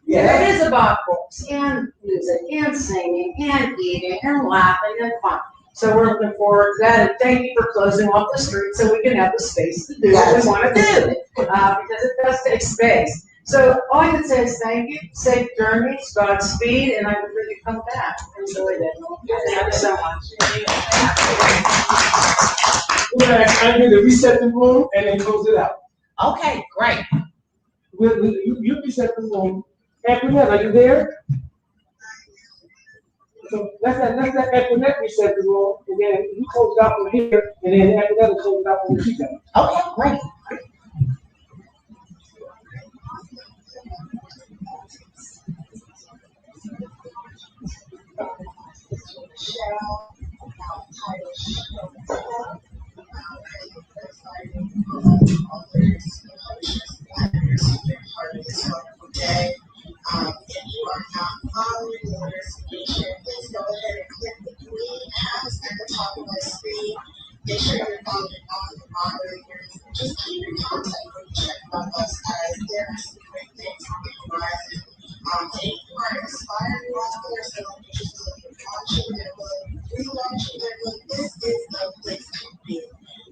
Yeah. It is about books and music and singing and eating and laughing and fun. So we're looking forward to that, and thank you for closing off the street so we can have the space to do what we want to do, because it does take space. So all I can say is thank you, safe journeys, Godspeed, and I would really come back. Enjoyed it. Thank you so much. We're going to ask Andrew to reset the room and then close it out. Okay, great. You reset the room. Antoinette, are you there? So let's let Equinet reset the room, and then you close it out from here, and then Equinet will close it out from here. Okay, great. If you are not following the notification, please go ahead and click the green X at the top of the screen. Make sure you're following all the moderators. Just keep in contact with each other us as there are some great things on the horizon. If you are inspired by others and are interested in launching their book, relaunching their book, this is the place to be.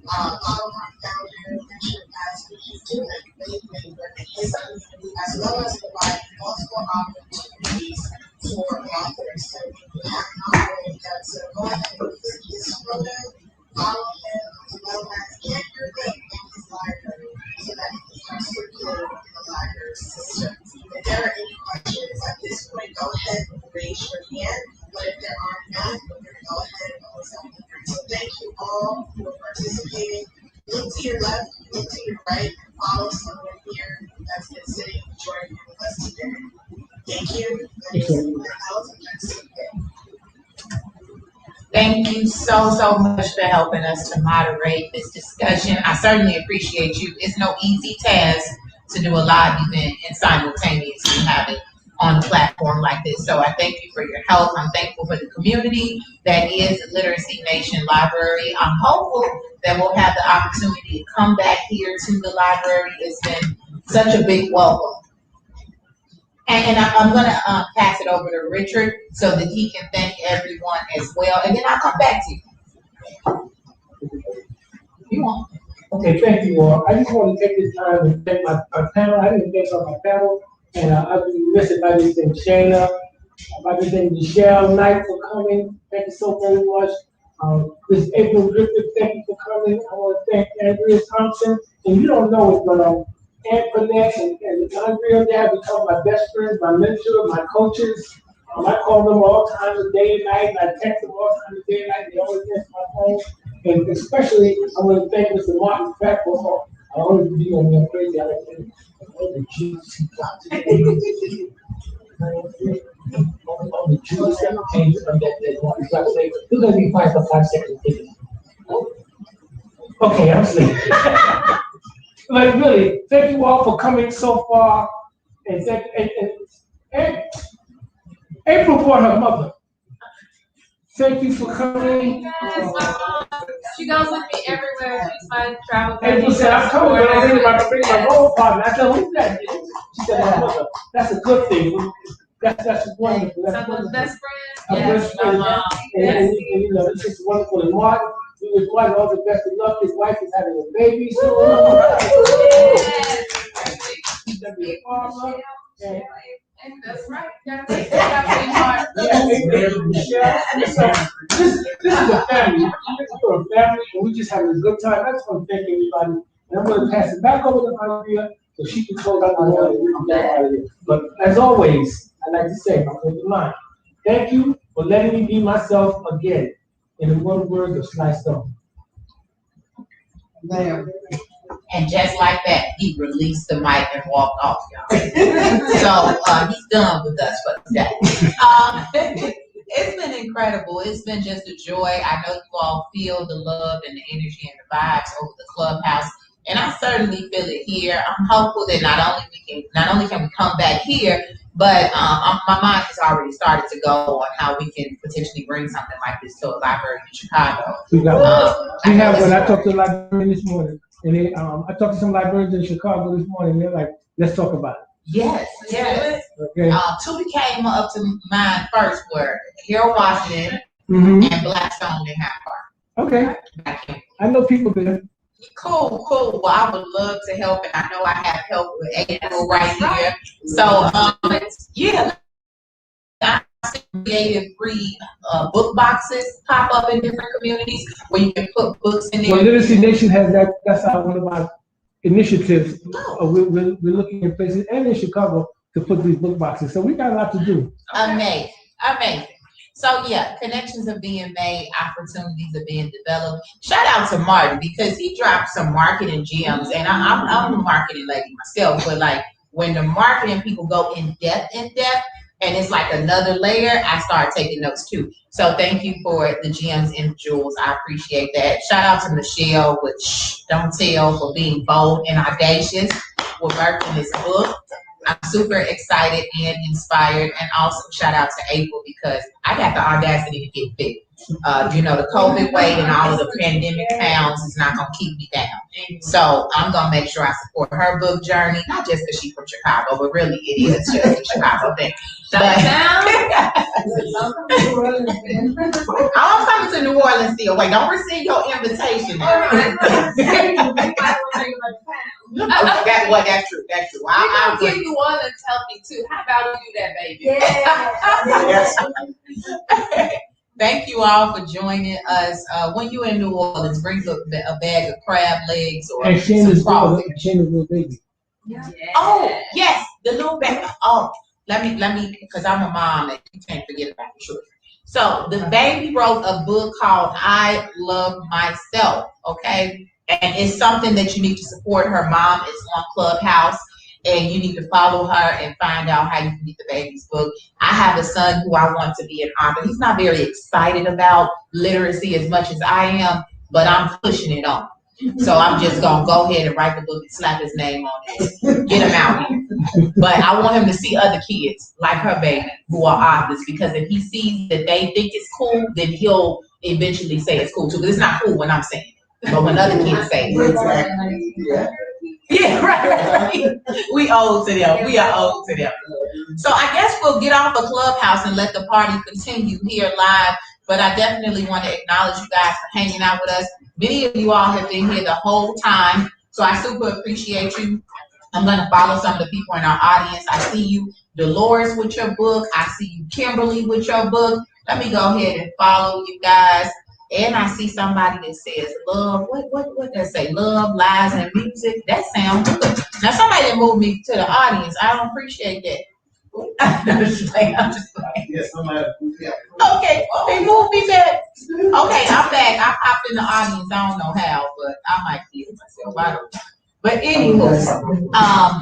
Follow our founder, Richard, as he's doing amazing work in his community, as well as providing multiple opportunities for authors. So if you have not already done so, go ahead and visit his photo, follow him, as well as get your name in his library so that you can start circulating in the library system. If there are any questions at this point, go ahead and raise your hand. But if there are none, we're going to go ahead and close out the room. So thank you all for participating. Look to your left, look to your right, follow someone here that's been sitting enjoying with us today. Thank you. Thank you so much for helping us to moderate this discussion. I certainly appreciate you. It's no easy task to do a live event and simultaneously have it on a platform like this. So I thank you for your help. I'm thankful for the community that is Literacy Nation Library. I'm hopeful that we'll have the opportunity to come back here to the library. It's been such a big welcome. And I'm going to pass it over to Richard so that he can thank everyone as well. And then I'll come back to you. You want? Okay, thank you all. I just want to take this time and thank my panel. I didn't thank my panel. And I've been missing by this thing, Shayna, by this thing, Michelle Knight for coming. Thank you so very much. This April Griffith, thank you for coming. I want to thank Andrea Thompson. And you don't know it, but Antoinette and Andrea, they have become my best friends, my mentor, my coaches. I call them all times of day and night, and I text them all times of day and night. They always answer my phone. And especially, I want to thank Mr. Martin Pratt for I always be on me crazy. I like to all the Jews he got today. All the Jews that came from that one. He's like, say, who's going to be quiet for 5 seconds? Okay, I'm sleeping. Like, really, thank you all for coming so far. And April brought her mother. Thank you for coming. She goes with me everywhere. She's my travel. April said, I'm coming, but I'm bringing my role partner. I said, who's that? She said, my mother. That's a good thing. That's wonderful. That's Someone's best friend. Yes, and you know, it's just wonderful. And Martin, we wish Martin all the best of luck. His wife is having a baby soon. He's gonna be a farmer. That's right. Gotta take that This is a family. We're a family, and we just having a good time. I just want to thank everybody. And I'm going to pass it back over to Andrea so she can close out the room and we can get out of here. But as always, I like to say, my good mind, thank you for letting me be myself again. In the one word of Sly Stone. And just like that, he released the mic and walked off, y'all. So he's done with us for today. It's been incredible. It's been just a joy. I know you all feel the love and the energy and the vibes over the clubhouse, and I certainly feel it here. I'm hopeful that not only can we come back here, but my mind has already started to go on how we can potentially bring something like this to a library in Chicago. When I talked to the librarian this morning, and they, I talked to some librarians in Chicago this morning, they're like, let's talk about it. Yes. Okay. Two came up to mind first were Harold Washington and Blackstone in Hyde Park. Okay. I know people there. Cool. Well, I would love to help, and I know I have help with April right here. So, yeah, I creative free book boxes pop up in different communities where you can put books in there. Well, Literacy Nation has that. That's one of our initiatives. We're looking at places and in Chicago to put these book boxes. So we got a lot to do. Amazing. So yeah, connections are being made, opportunities are being developed. Shout out to Martin because he dropped some marketing gems, and I'm a marketing lady myself, but like when the marketing people go in depth, and it's like another layer, I start taking notes too. So thank you for the gems and jewels. I appreciate that. Shout out to Michelle with Don't Tell for being bold and audacious with birthing this book. I'm super excited and inspired, and also shout out to April because I got the audacity to get big. The COVID wave and all of the pandemic pounds is not gonna keep me down. So I'm gonna make sure I support her book journey, not just because she's from Chicago, but really it is just a Chicago thing. I'm coming to New Orleans still. Wait, don't receive your invitation. That's true. I'll give you one and tell me too. How about we do that, baby? Yeah. Thank you all for joining us. When you're in New Orleans, bring a bag of crab legs or some crawfish. Little baby. Yeah. Oh, yes, the little baby. Oh, let me, because I'm a mom and you can't forget about the children. So the baby wrote a book called I Love Myself, okay? And it's something that you need to support. Her mom is on Clubhouse, and you need to follow her and find out how you can get the baby's book. I have a son who I want to be an author. He's not very excited about literacy as much as I am, but I'm pushing it on. So I'm just gonna go ahead and write the book and slap his name on it, get him out here. But I want him to see other kids like her baby who are authors, because if he sees that they think it's cool, then he'll eventually say it's cool too. But it's not cool when I'm saying it, but when other kids say it. Yeah, right. We owe to them. We are owed to them. So I guess we'll get off the Clubhouse and let the party continue here live. But I definitely want to acknowledge you guys for hanging out with us. Many of you all have been here the whole time, so I super appreciate you. I'm going to follow some of the people in our audience. I see you, Dolores, with your book. I see you, Kimberly, with your book. Let me go ahead and follow you guys. And I see somebody that says love. What does that say? Love, lies, and music. That sounds good. Now somebody that moved me to the audience. I don't appreciate that. I'm just playing. Yes, somebody. Okay, they moved me back. Okay, I'm back. I popped in the audience. I don't know how, but I might feel myself. I don't know. But anyway,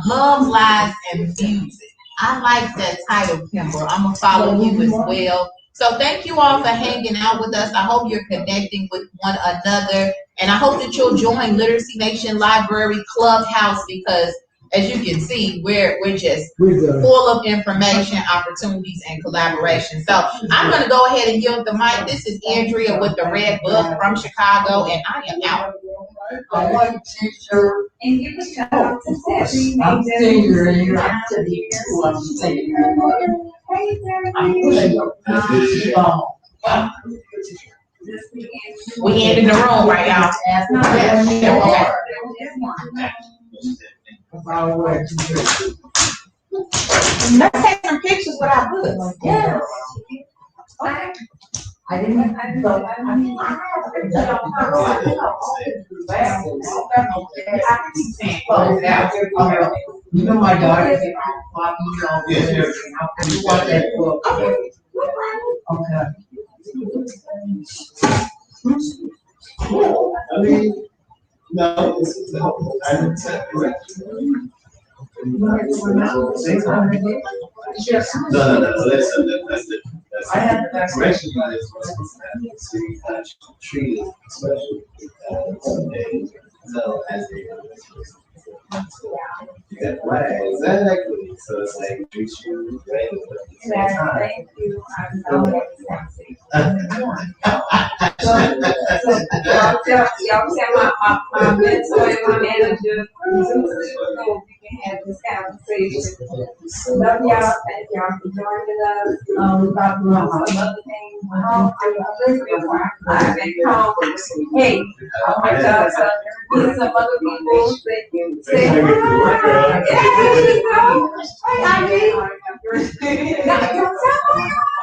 love, lies, and music. I like that title, Kimber. I'm gonna follow you as well. So thank you all for hanging out with us. I hope you're connecting with one another, and I hope that you'll join Literacy Nation Library Clubhouse, because as you can see, we're just full of information, opportunities, and collaboration. So I'm going to go ahead and yield the mic. This is Andrea with the Red Book from Chicago, and I am out. I want to teacher. And give a shout out to Debbie. I'm senior and you're up to the school. I'm senior. Hey, Debbie. We in the room right now. Let's take some pictures with our books. Yeah. Okay. I didn't. I mean, I have a picture of her. You know my daughter. Okay. I mean, no, it's I didn't say correct. No, that's it. I had the correction by this was treated especially so as exactly. So it's like treat you right at the same time. Thank you. I'm so y'all tell my mentor and my manager, we can have this conversation. Love y'all. Thank y'all for joining us. We about to do some other things. I'm listening. I've been called. Hey, I want y'all to meet some other people. Say hi. Hey, hi,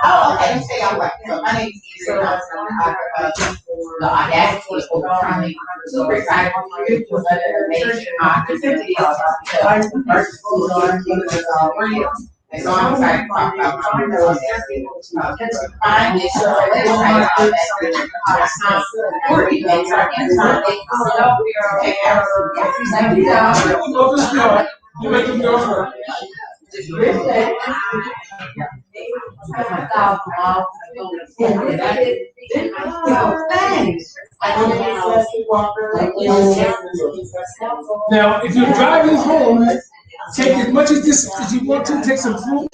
Oh, okay. Say all right. My name is Andrea. The audacity is overcoming. Super excited for you for the information. And so I'm excited to talk about my book. Find it, so let's write all that. Or we make our internal thing. Now, if you're driving home, take as much of this as you want to, take some fruit.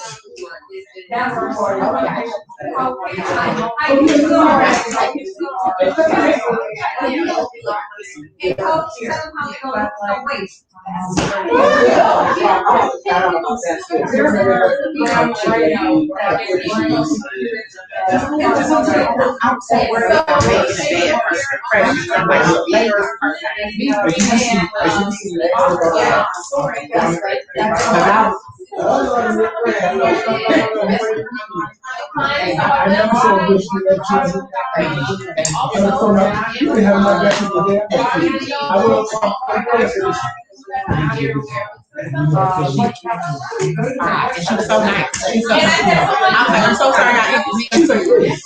She was so nice. She's so nice. I'm like, I'm so sorry I inconvenienced you.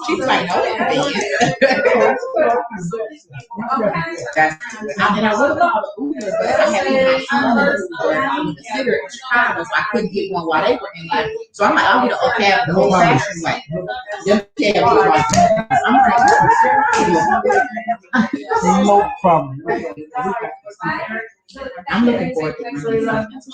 She's like, no, and I would have called Uber, but I had to eat my cigarette in Chicago, so I couldn't get one while they were in line. So I'm like, I'll get a cab the whole fashion way. Just cab was like, I'm like, No problem. I'm looking forward to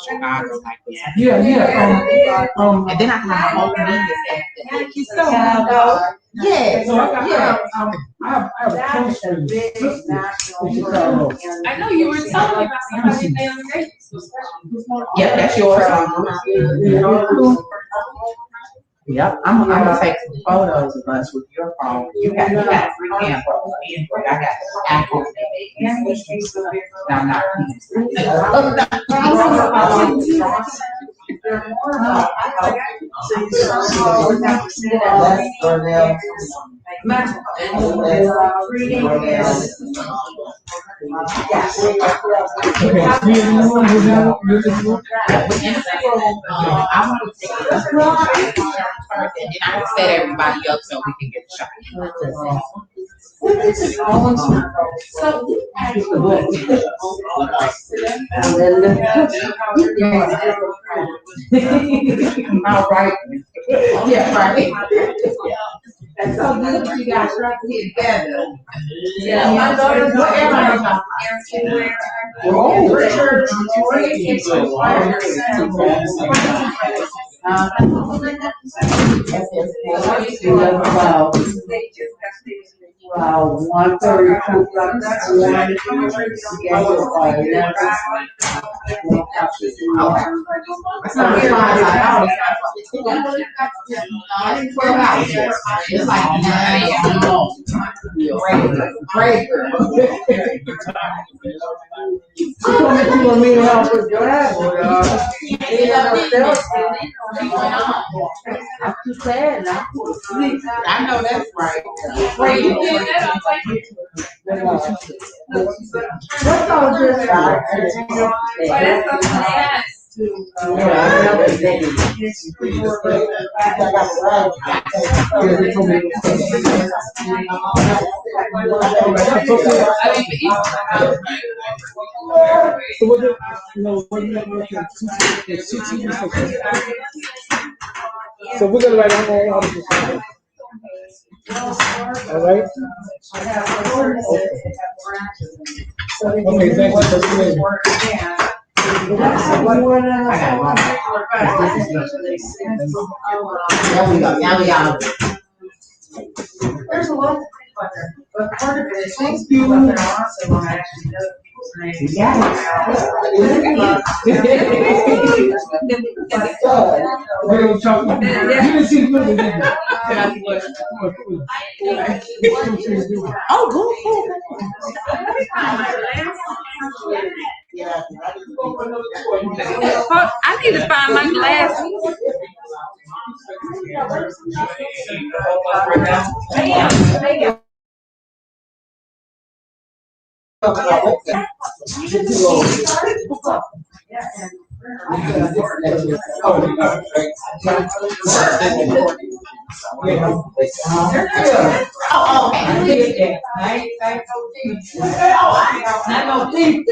Chicago like this. Yeah. And then I can have my whole media staff. Thank you so much. Yeah. So I have a close friend. I know you were telling me about somebody named Grace. Yep, that's yours. Yep, I'm gonna take some photos of us with your phone. You got 3 cameras. Android. I got Apple. No, I'm not. I want to take it first, and I will set everybody up so we can get a shot. All right. Yeah, right. That's so good that you guys try to get together. Yeah, my daughter's Wow, 1:32. It's like You want me to help with your apple, I'm too sad now. I know that's right. What's all this? So we're gonna write on all of this. All right. Okay, thank you for doing Now we are. There's a lot to think about there, but part of it is things people up there also want to actually know people's names. We're gonna talk about it. You didn't see the movie, did you? Oh, cool. I need to find my glasses. Oh, okay. Not no thief.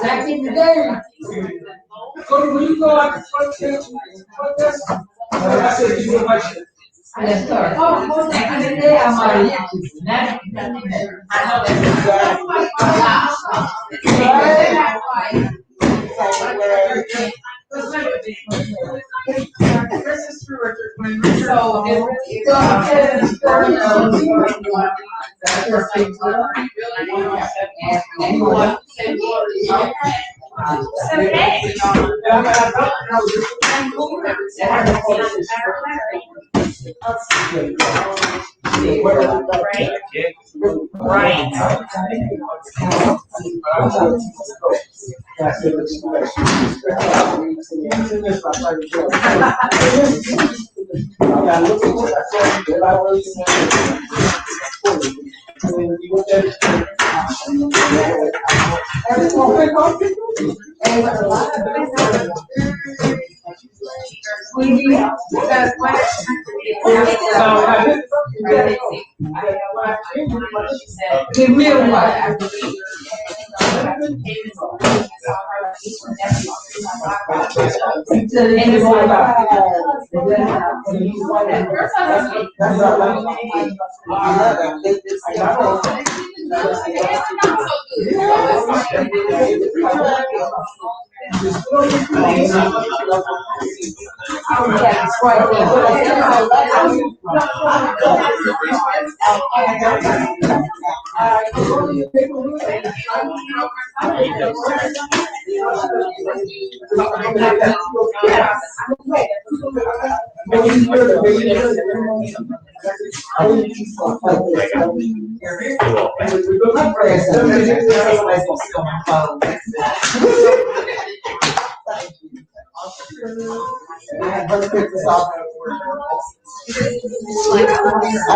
Back in the day. When you go out the I said you were Yes, sir. Oh, back in the day, I'm already. Now, This is true, Richard. When Richard. So, the real one.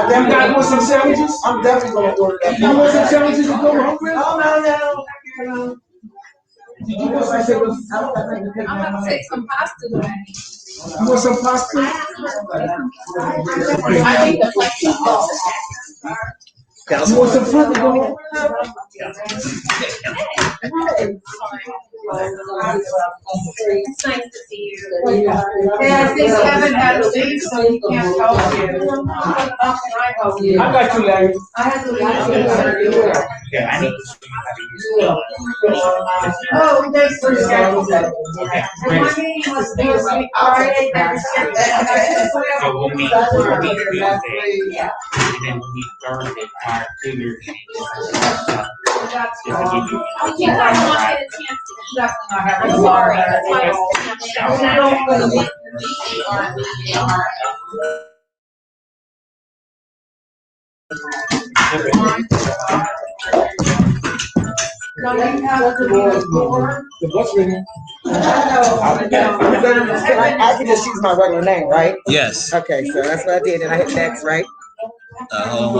You guys want some sandwiches? I'm definitely gonna order that. You want some sandwiches to go hungry? No. Did you want some sandwiches? I'm gonna take some pasta today. You want some pasta? I think the flexible. You want some fruit to go hungry? It's nice to see you. Yeah, I think Kevin had to leave, so he can't help you. How can I help you? I got you, Larry. I had to leave. Yeah, I need Oh, thanks for scheduling that. And my meeting was this week, Friday, then So we'll meet Tuesday, Yeah. and then we'll meet Thursday prior to your meeting. That's Just to give you. Oh, yeah, I don't get a chance to eat. definitely not having. I'm sorry. That's why I That's was saying I'm No, you have to be before. The bus ready. I can just use my regular name, right? Yes. Okay, so that's what I did, and I hit next, right? Hold on.